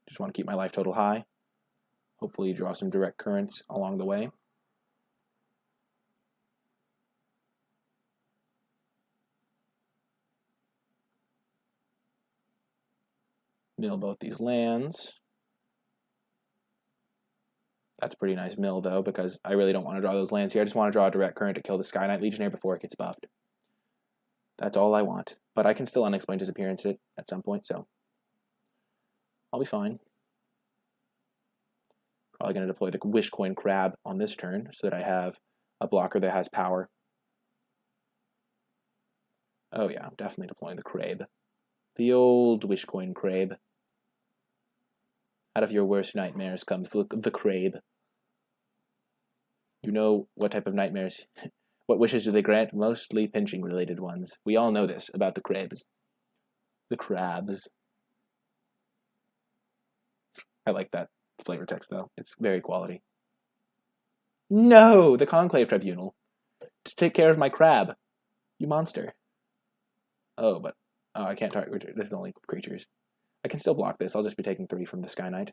Just want to keep my life total high. Hopefully draw some direct currents along the way. Mill both these lands. That's a pretty nice mill, though, because I really don't want to draw those lands here. I just want to draw a direct current to kill the Sky Knight Legionnaire before it gets buffed. That's all I want. But I can still unexplain disappearance it at some point, so I'll be fine. Probably going to deploy the Wishcoin Crab on this turn so that I have a blocker that has power. Oh yeah, I'm definitely deploying the Crabe. The old Wishcoin Crabe. Out of your worst nightmares comes the Crabe. You know what type of nightmares, what wishes do they grant? Mostly pinching-related ones. We all know this about the Crabes. The Crabs. I like that flavor text, though. It's very quality. No! The Conclave Tribunal. To take care of my crab. You monster. Oh, I can't target. This is only creatures. I can still block this. I'll just be taking 3 from the Sky Knight.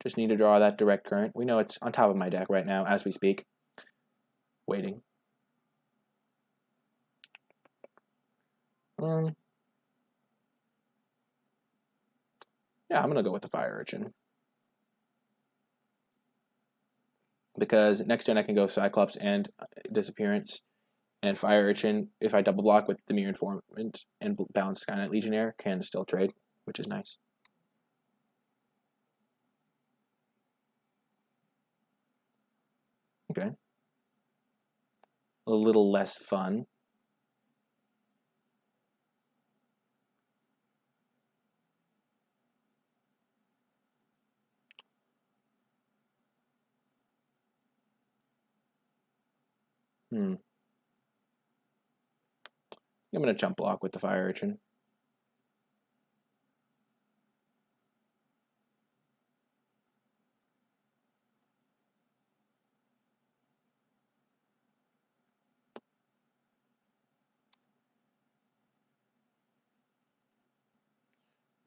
Just need to draw that direct current. We know it's on top of my deck right now as we speak. Waiting. Yeah, I'm going to go with the Fire Urchin. Because next turn I can go Cyclops and Disappearance. And Fire Urchin, if I double block with Dimir Informant and balance Skynight Legionnaire, can still trade, which is nice. Okay. A little less fun. I'm going to jump block with the Fire Urchin.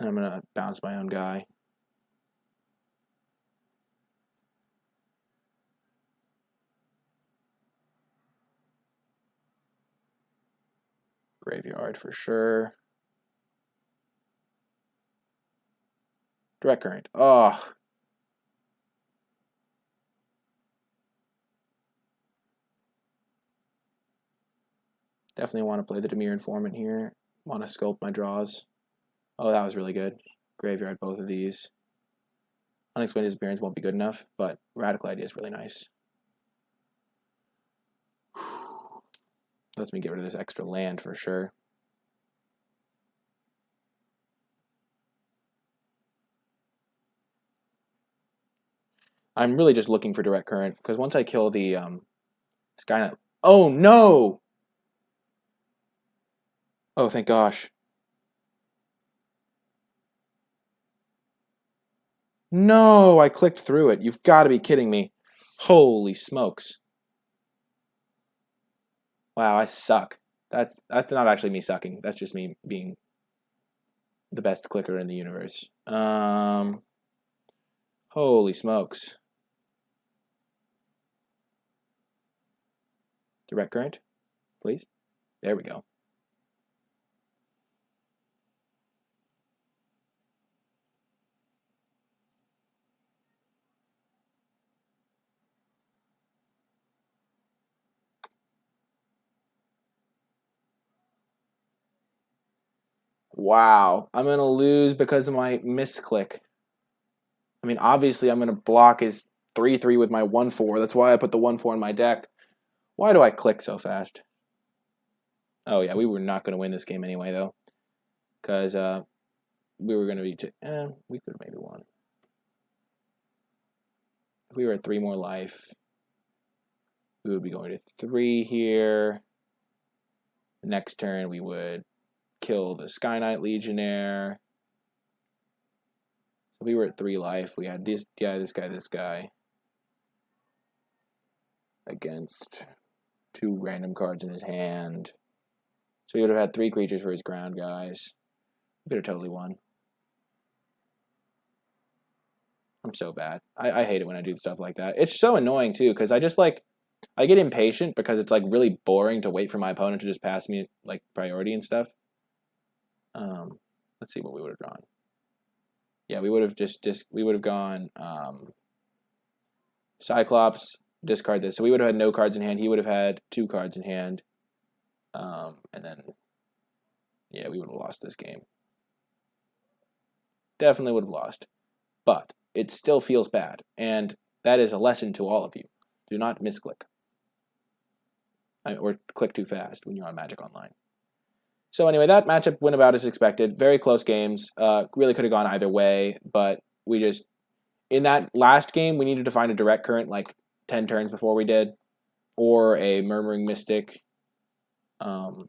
And I'm going to bounce my own guy. Graveyard for sure. Direct current. Oh. Definitely want to play the Dimir Informant here. Want to sculpt my draws. Oh, that was really good. Graveyard both of these. Unexplained Disappearance won't be good enough, but Radical Idea is really nice. Lets me get rid of this extra land for sure. I'm really just looking for direct current, because once I kill the Skynet... Oh, no! Oh, thank gosh. No, I clicked through it. You've got to be kidding me. Holy smokes. Wow, I suck. That's not actually me sucking. That's just me being the best clicker in the universe. Holy smokes. Direct current, please. There we go. Wow, I'm going to lose because of my misclick. I mean, obviously I'm going to block his 3-3 with my 1-4. That's why I put the 1-4 in my deck. Why do I click so fast? Oh, yeah, we were not going to win this game anyway, though. Because we were going to be... we could have maybe won. If we were at 3 more life, we would be going to 3 here. Next turn, we would kill the Skynight Legionnaire. We were at 3 life. We had this guy, this guy. Against 2 random cards in his hand. So he would have had 3 creatures for his ground guys. We could have totally won. I'm so bad. I hate it when I do stuff like that. It's so annoying, too, because I just, like, I get impatient because it's, like, really boring to wait for my opponent to just pass me, like, priority and stuff. Let's see what we would have drawn. Yeah, we would have we would have gone Cyclops, discard this. So we would have had no cards in hand. He would have had 2 cards in hand. And then, yeah, we would have lost this game. Definitely would have lost. But it still feels bad. And that is a lesson to all of you. Do not misclick. Or click too fast when you're on Magic Online. So anyway, that matchup went about as expected. Very close games. Really could have gone either way, but we just... In that last game, we needed to find a direct current like 10 turns before we did, or a Murmuring Mystic. Funnily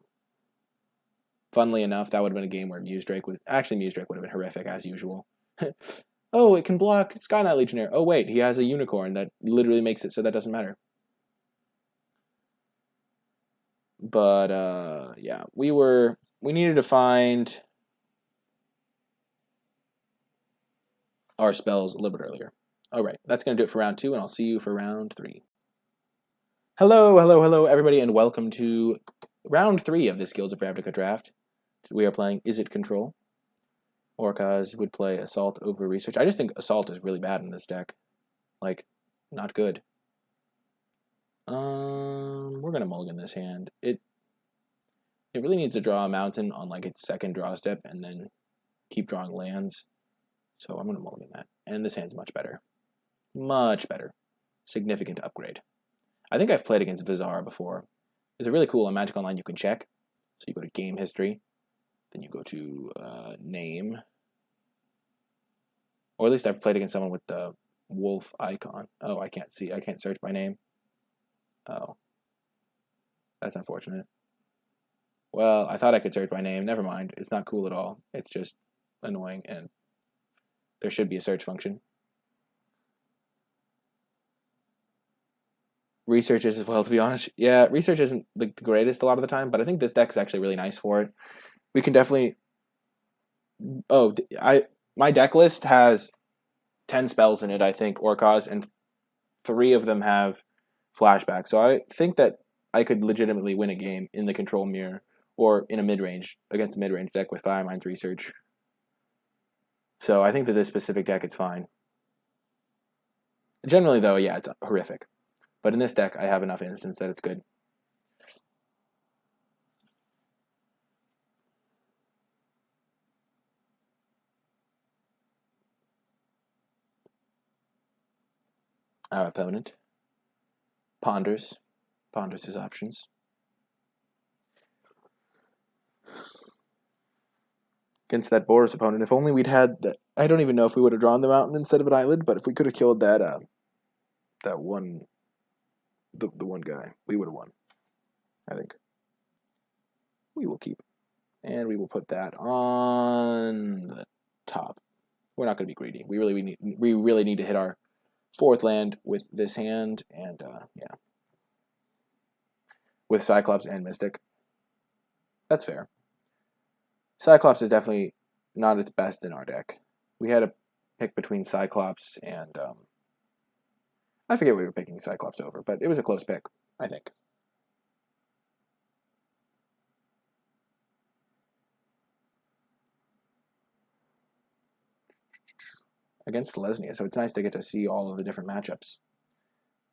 enough, that would have been a game where Musedrake would... Actually, Musedrake would have been horrific, as usual. Oh, it can block Skynight Legionnaire. Oh, wait, he has a Unicorn that literally makes it so that doesn't matter. But, yeah, we needed to find our spells a little bit earlier. All right, that's going to do it for round 2, and I'll see you for round 3. Hello, everybody, and welcome to round 3 of this Guilds of Ravnica draft. We are playing Izzet Control. Orcas would play Assault over Research. I just think Assault is really bad in this deck. Like, not good. We're going to mulligan this hand. It really needs to draw a mountain on, like, its second draw step, and then keep drawing lands. So I'm going to mulligan that. And this hand's much better. Much better. Significant upgrade. I think I've played against Vizar before. It's a really cool on Magic Online you can check. So you go to Game History. Then you go to Name. Or at least I've played against someone with the wolf icon. Oh, I can't see. I can't search by name. Oh. That's unfortunate. Well, I thought I could search by name. Never mind. It's not cool at all. It's just annoying, and there should be a search function. Research is as well, to be honest. Yeah, research isn't the greatest a lot of the time, but I think this deck's actually really nice for it. We can definitely... Oh, my deck list has 10 spells in it, I think, Orcas, and 3 of them have flashback. So I think that I could legitimately win a game in the control mirror or in a mid-range, against a mid-range deck with Firemind's Research. So I think that this specific deck, it's fine. Generally, though, yeah, it's horrific. But in this deck, I have enough instance that it's good. Our opponent ponders his options. Against that Boris opponent, if only we'd had that. I don't even know if we would have drawn the mountain instead of an island, but if we could have killed that that one, the one guy, we would have won. I think. We will keep, and we will put that on the top. We're not going to be greedy. We really need to hit our 4th land with this hand, and yeah, with Cyclops and Mystic. That's fair. Cyclops is definitely not its best in our deck. We had a pick between Cyclops and I forget what we were picking Cyclops over, but it was a close pick, I think. Against Selesnya, so it's nice to get to see all of the different matchups.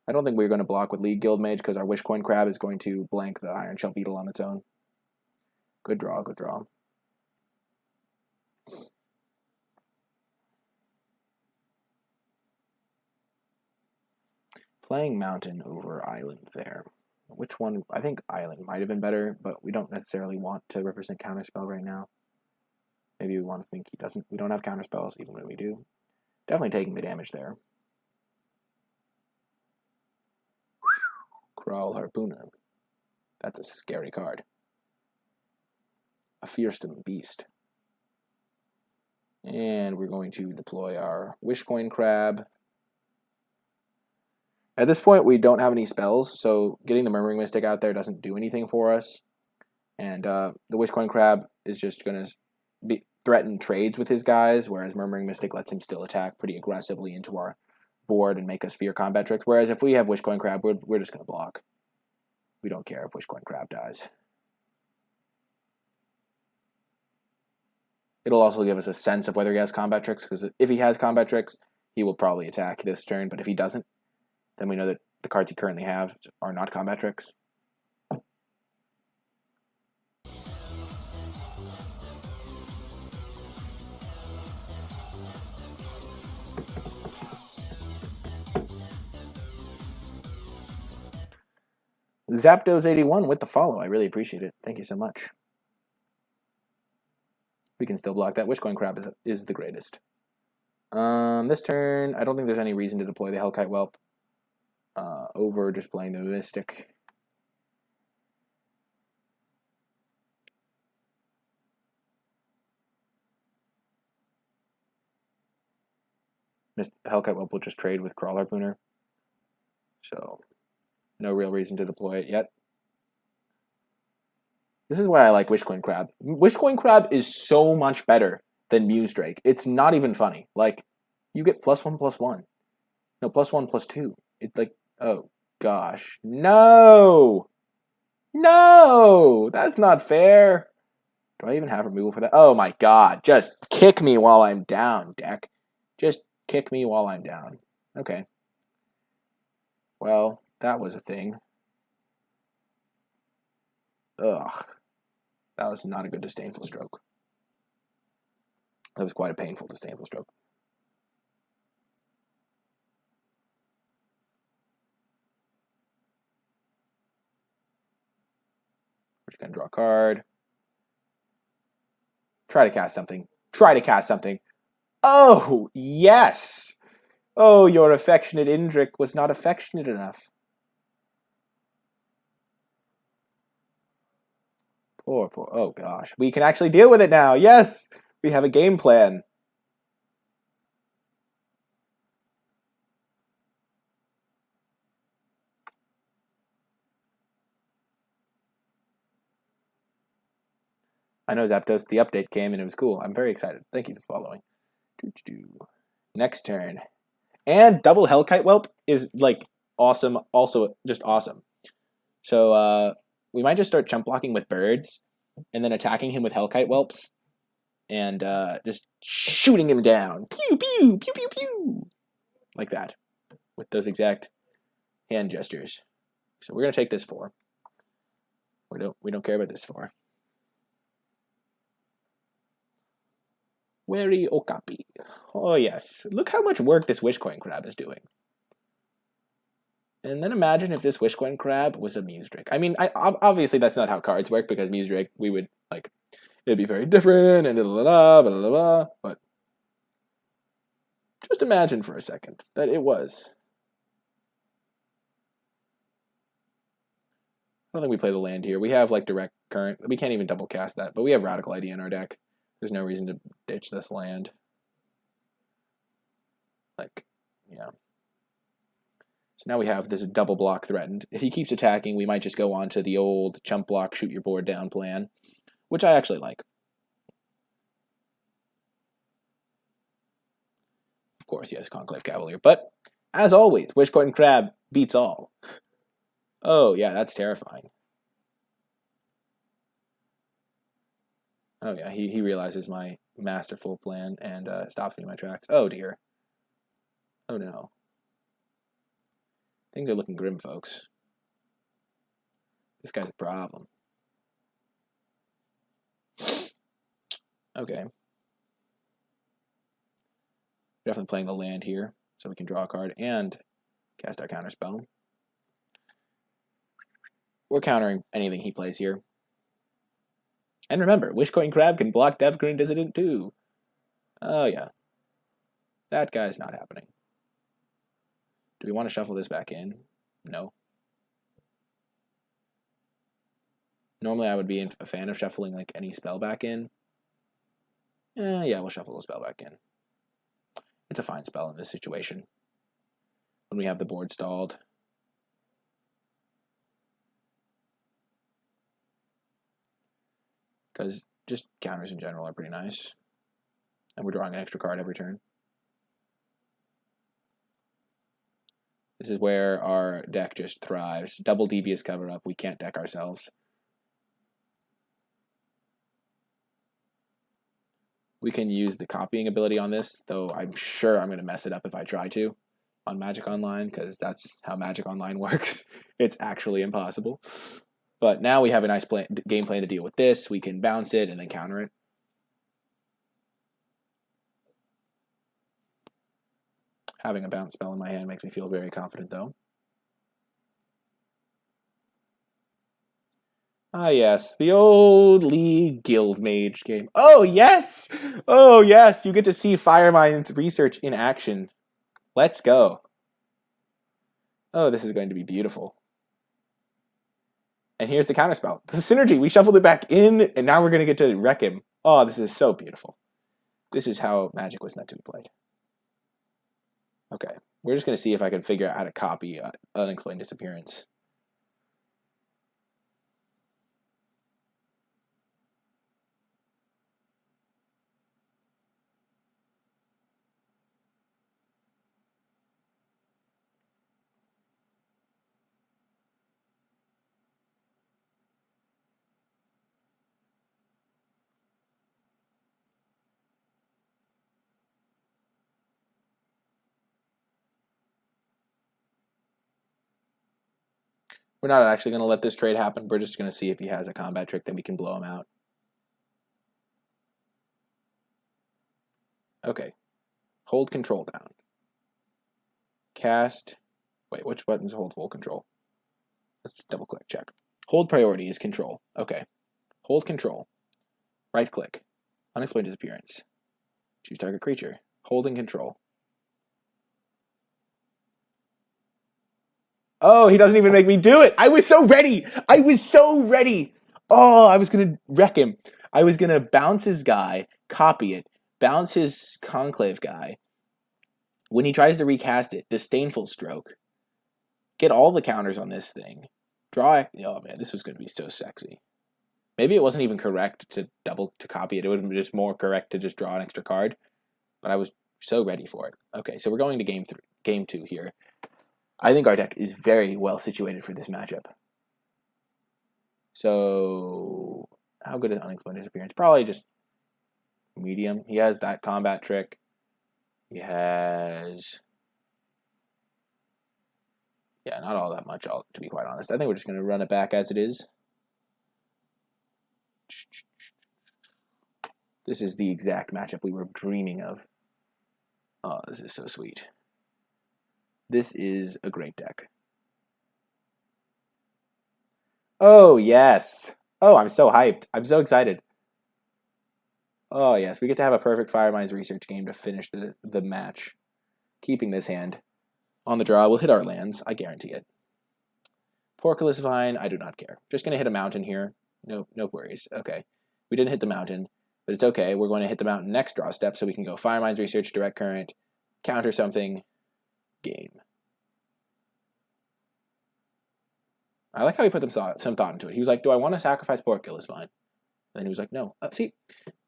I don't think we're going to block with League Guild Mage because our Wishcoin Crab is going to blank the Iron Shell Beetle on its own. Good draw, good draw. Playing Mountain over Island there. Which one? I think Island might have been better, but we don't necessarily want to represent Counterspell right now. Maybe we want to think he doesn't. We don't have Counterspells, even when we do. Definitely taking the damage there. Crawl Harpooner. That's a scary card. A fearsome beast. And we're going to deploy our Wishcoin Crab. At this point, we don't have any spells, so getting the Murmuring Mystic out there doesn't do anything for us. And the Wishcoin Crab is just going to threaten trades with his guys, whereas Murmuring Mystic lets him still attack pretty aggressively into our board and make us fear combat tricks. Whereas if we have Wishcoin Crab, we're just going to block. We don't care if Wishcoin Crab dies. It'll also give us a sense of whether he has combat tricks, because if he has combat tricks, he will probably attack this turn, but if he doesn't, then we know that the cards he currently have are not combat tricks. Zapdos81 with the follow. I really appreciate it. Thank you so much. We can still block that. Wishcoin Crab is the greatest. This turn, I don't think there's any reason to deploy the Hellkite Whelp over just playing the Mystic. Hellkite Whelp will just trade with Crawl Harpooner. So, no real reason to deploy it yet. This is why I like Wishcoin Crab. Wishcoin Crab is so much better than Muse Drake. It's not even funny. Like, you get +1/+1. No, +1/+2. It's like, oh gosh. No! No! That's not fair. Do I even have removal for that? Oh my god. Just kick me while I'm down, deck. Just kick me while I'm down. Okay. Well, that was a thing. Ugh. That was not a good disdainful stroke. That was quite a painful disdainful stroke. We're just going to draw a card. Try to cast something. Try to cast something. Oh, yes! Oh, your affectionate Indrik was not affectionate enough. Poor. Oh, gosh. We can actually deal with it now. Yes! We have a game plan. I know, Zapdos, the update came and it was cool. I'm very excited. Thank you for following. Next turn. And double Hellkite Whelp is, like, awesome. Also, just awesome. So, we might just start chump blocking with birds and then attacking him with Hellkite Whelps and just shooting him down. Pew, pew, pew, pew, pew. Like that. With those exact hand gestures. So we're going to take this 4. We don't care about this 4. Wary Okapi. Oh, yes. Look how much work this Wishcoin Crab is doing. And then imagine if this Wishcoin Crab was a Musedrick. I mean, obviously that's not how cards work, because Musedrick, we would, like, it'd be very different, and blah, but just imagine for a second that it was. I don't think we play the land here. We have, like, direct current. We can't even double cast that, but we have Radical Idea in our deck. There's no reason to ditch this land. Like, yeah. So now we have this double block threatened. If he keeps attacking, we might just go on to the old chump block, shoot your board down plan, which I actually like. Of course, yes, Conclave Cavalier. But, as always, Wishcoin Crab beats all. Oh, yeah, that's terrifying. Oh, yeah, he realizes my masterful plan and stops me in my tracks. Oh, dear. Oh, no. Things are looking grim, folks. This guy's a problem. Okay. Definitely playing the land here, so we can draw a card and cast our counterspell. We're countering anything he plays here. And remember, Wishcoin Crab can block Devgreen Dissident too. Oh, yeah. That guy's not happening. Do we want to shuffle this back in? No. Normally I would be a fan of shuffling like any spell back in. Yeah, we'll shuffle the spell back in. It's a fine spell in this situation. When we have the board stalled. Because just counters in general are pretty nice. And we're drawing an extra card every turn. This is where our deck just thrives. Double Devious Cover Up. We can't deck ourselves. We can use the copying ability on this, though I'm sure I'm going to mess it up if I try to on Magic Online, because that's how Magic Online works. It's actually impossible. But now we have a nice game plan to deal with this. We can bounce it and then counter it. Having a bounce spell in my hand makes me feel very confident, though. Ah, yes, the old League Guild Mage game. Oh, yes! Oh, yes, you get to see Firemind's research in action. Let's go. Oh, this is going to be beautiful. And here's the counterspell. The synergy, we shuffled it back in, and now we're going to get to wreck him. Oh, this is so beautiful. This is how Magic was meant to be played. Okay, we're just going to see if I can figure out how to copy Unexplained Disappearance. We're not actually going to let this trade happen. We're just going to see if he has a combat trick that we can blow him out. Okay. Hold control down. Cast. Wait, which buttons hold full control? Let's double click, check. Hold priority is control. Okay. Hold control. Right click. Unexplained disappearance. Choose target creature. Holding control. Oh, he doesn't even make me do it. I was so ready. I was so ready. Oh, I was going to wreck him. I was going to bounce his guy, copy it, bounce his conclave guy. When he tries to recast it, disdainful stroke. Get all the counters on this thing. Draw. Oh man, this was going to be so sexy. Maybe it wasn't even correct to copy it. It would have been just more correct to just draw an extra card. But I was so ready for it. Okay, so we're going to game 2 here. I think our deck is very well situated for this matchup. So, how good is Unexplained Disappearance? Probably just medium. He has that combat trick. He has... yeah, not all that much, to be quite honest. I think we're just going to run it back as it is. This is the exact matchup we were dreaming of. Oh, this is so sweet. This is a great deck. Oh, yes. Oh, I'm so hyped. I'm so excited. Oh, yes. We get to have a perfect Firemind's Research game to finish the match. Keeping this hand on the draw. We'll hit our lands. I guarantee it. Porculus Vine, I do not care. Just going to hit a mountain here. No worries. Okay. We didn't hit the mountain, but it's okay. We're going to hit the mountain next draw step, so we can go Firemind's Research, Direct Current, counter something, game. I like how he put some thought into it. He was like, do I want to sacrifice Porculus Vine? And then he was like, no. See,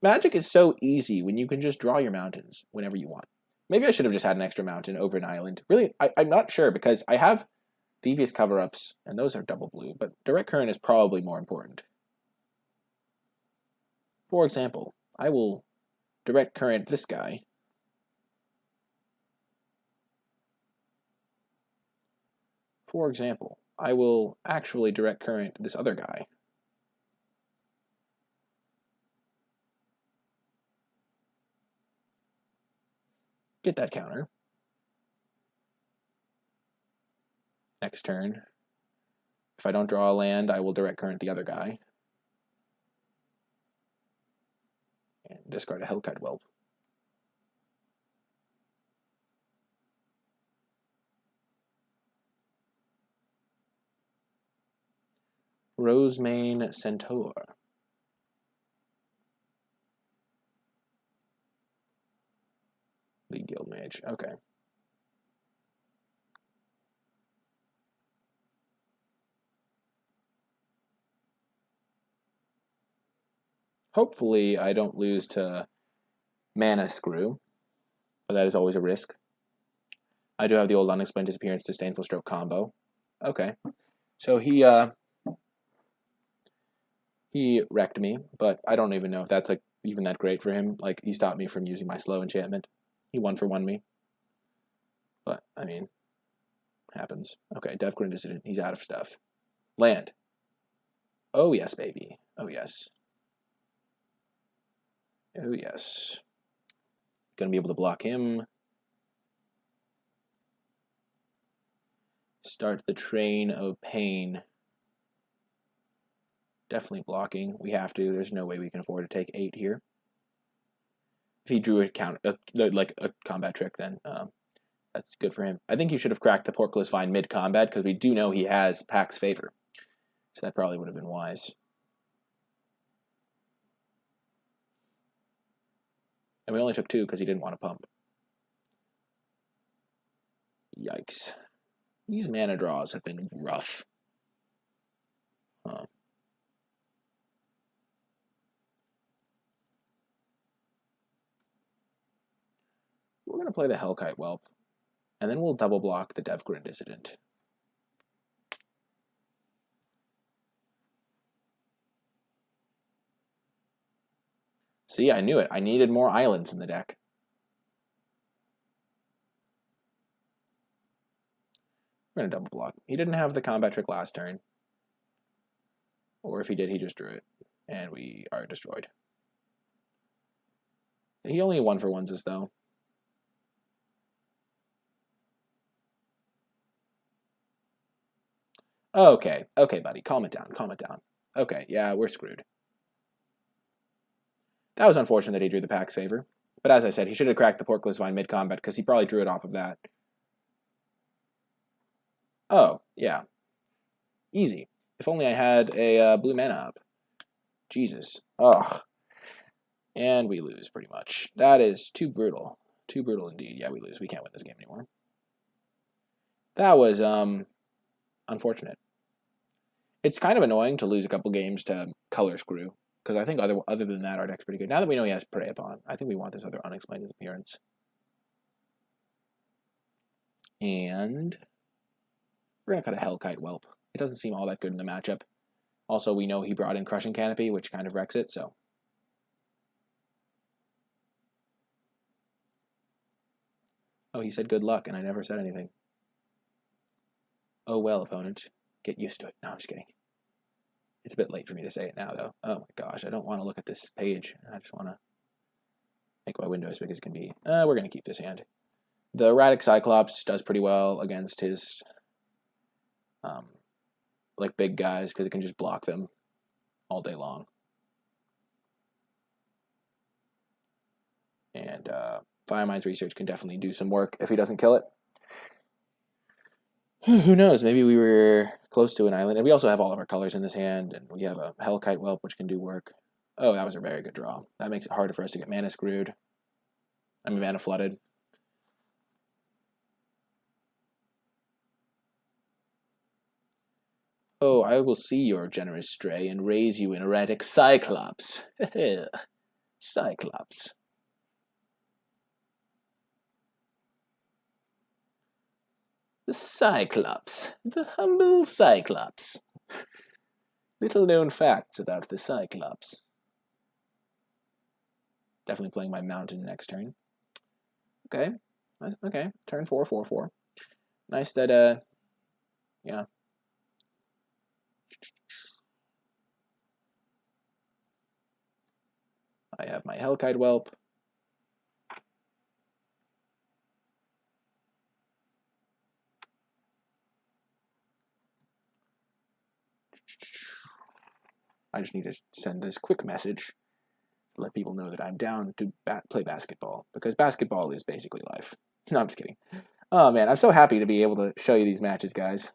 Magic is so easy when you can just draw your mountains whenever you want. Maybe I should have just had an extra mountain over an island. Really, I'm not sure, because I have Devious Cover-Ups, and those are double blue, but Direct Current is probably more important. For example, I will Direct Current this guy. For example, I will actually Direct Current this other guy. Get that counter. Next turn. If I don't draw a land, I will Direct Current the other guy. And discard a Hellkite Whelp. Rosemane Centaur. The Guild Mage. Okay. Hopefully I don't lose to Mana Screw, but that is always a risk. I do have the old Unexplained Disappearance Disdainful Stroke combo. Okay. So he wrecked me, but I don't even know if that's like even that great for him. Like, he stopped me from using my slow enchantment. He 1-for-1 me. But, I mean, happens. Okay, Devgrin Dissident. He's out of stuff. Land. Oh, yes, baby. Oh, yes. Oh, yes. Gonna be able to block him. Start the Train of Pain. Definitely blocking. We have to. There's no way we can afford to take 8 here. If he drew like a combat trick, then that's good for him. I think he should have cracked the Porculus Vine mid-combat, because we do know he has Pax Favor. So that probably would have been wise. And we only took 2 because he didn't want to pump. Yikes. These mana draws have been rough. Huh. We're going to play the Hellkite Whelp, and then we'll double block the Devgrin Dissident. See, I knew it. I needed more islands in the deck. We're going to double block. He didn't have the combat trick last turn. Or if he did, he just drew it. And we are destroyed. He only 1-for-1s us, though. Okay, buddy, calm it down, Okay, yeah, we're screwed. That was unfortunate that he drew the Pack's favor. But as I said, he should have cracked the Porkless Vine mid-combat, because he probably drew it off of that. Oh, yeah. Easy. If only I had a blue mana up. Jesus. Ugh. And we lose, pretty much. That is too brutal. Too brutal indeed. Yeah, we lose. We can't win this game anymore. That was, unfortunate. It's kind of annoying to lose a couple games to Color Screw, because I think other than that, our deck's pretty good. Now that we know he has Prey Upon, I think we want this other Unexplained Disappearance. And we're going to cut a Hellkite Whelp. It doesn't seem all that good in the matchup. Also, we know he brought in Crushing Canopy, which kind of wrecks it, so. Oh, he said good luck, and I never said anything. Oh well, opponent. Get used to it. No, I'm just kidding. It's a bit late for me to say it now, though. Oh my gosh, I don't want to look at this page. I just want to make my window as big as it can be. We're going to keep this hand. The Erratic Cyclops does pretty well against his like big guys, because it can just block them all day long. And Firemind's Research can definitely do some work if he doesn't kill it. Who knows? Maybe we were close to an island. And we also have all of our colors in this hand. And we have a Hellkite Whelp, which can do work. Oh, that was a very good draw. That makes it harder for us to get mana screwed. I mean, mana flooded. Oh, I will see your generous stray and raise you an erratic Cyclops. Cyclops. The Cyclops. The humble Cyclops. Little known facts about the Cyclops. Definitely playing my mountain next turn. Okay. Okay. Turn 4, 4, 4. Nice that, yeah. I have my Hellkite Whelp. I just need to send this quick message to let people know that I'm down to play basketball, because basketball is basically life. No, I'm just kidding. Oh man, I'm so happy to be able to show you these matches, guys.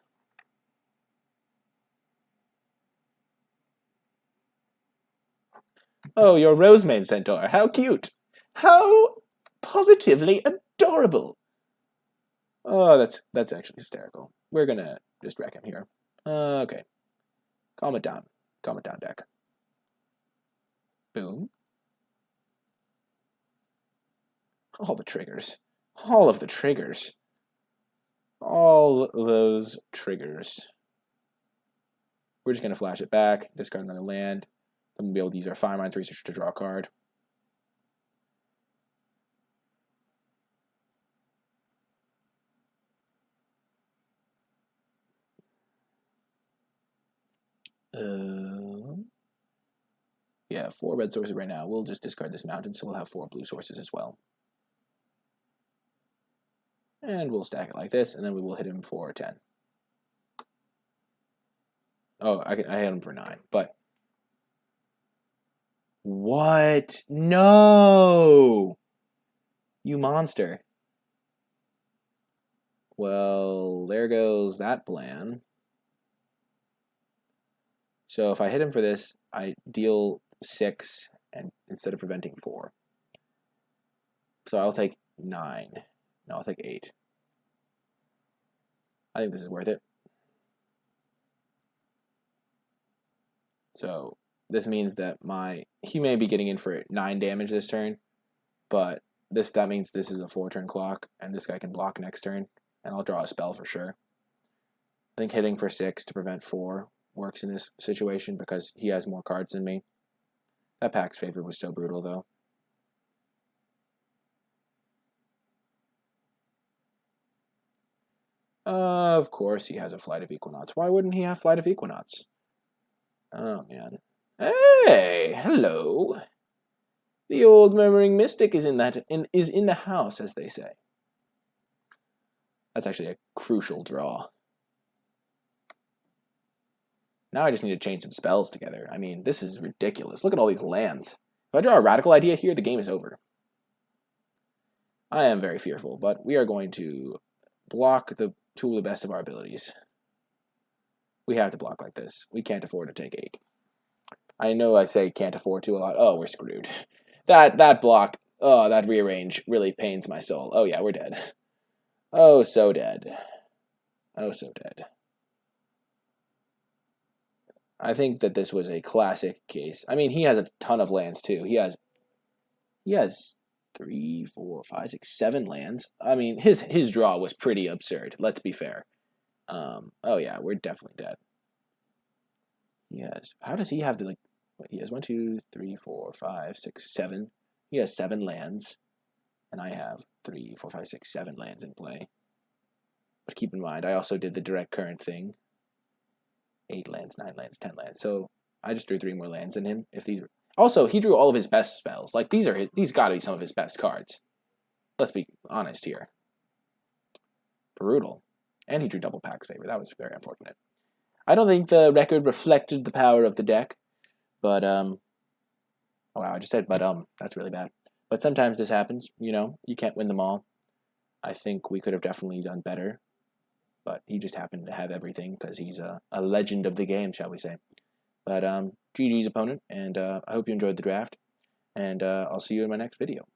Oh, your Rosemane Centaur. How cute. How positively adorable. Oh, that's actually hysterical. We're gonna just wreck him here. Okay. Calm it down. Calm it down, deck. Boom. All the triggers. All of the triggers. All those triggers. We're just going to flash it back, discard another land. Then we'll be able to use our Firemind's Research to draw a card. Yeah, 4 red sources right now. We'll just discard this mountain, so we'll have 4 blue sources as well. And we'll stack it like this, and then we will hit him for 10. Oh, I hit him for 9, but... What? No! You monster. Well, there goes that plan. So if I hit him for this, I deal 6 and instead of preventing 4. So I'll take 9. No, I'll take 8. I think this is worth it. So this means that he may be getting in for 9 damage this turn, but that means this is a 4-turn clock, and this guy can block next turn, and I'll draw a spell for sure. I think hitting for 6 to prevent 4 works in this situation because he has more cards than me. That Pack's favor was so brutal, though. Of course he has a Flight of Equinauts. Why wouldn't he have Flight of Equinauts? Oh, man. Hey, hello. The old murmuring mystic is in the house, as they say. That's actually a crucial draw. Now I just need to chain some spells together. I mean, this is ridiculous. Look at all these lands. If I draw a radical idea here, the game is over. I am very fearful, but we are going to block the to the best of our abilities. We have to block like this. We can't afford to take 8. I know I say can't afford to a lot. Oh, we're screwed. That block, oh, that rearrange really pains my soul. Oh yeah, we're dead. Oh, so dead. Oh, so dead. I think that this was a classic case. I mean, he has a ton of lands too. He has 3, 4, 5, 6, 7 lands. I mean, his draw was pretty absurd. Let's be fair. Oh yeah, we're definitely dead. Yes. How does he have the he has 1, 2, 3, 4, 5, 6, 7. He has 7 lands, and I have 3, 4, 5, 6, 7 lands in play. But keep in mind, I also did the direct current thing. 8 lands, 9 lands, 10 lands. So I just drew 3 more lands than him. If these also, he drew all of his best spells. Like these got to be some of his best cards. Let's be honest here. Brutal. And he drew double Pax Favor. That was very unfortunate. I don't think the record reflected the power of the deck, but oh wow, I just said but that's really bad. But sometimes this happens, you know. You can't win them all. I think we could have definitely done better, but he just happened to have everything because he's a legend of the game, shall we say. But GG's opponent, and I hope you enjoyed the draft, and I'll see you in my next video.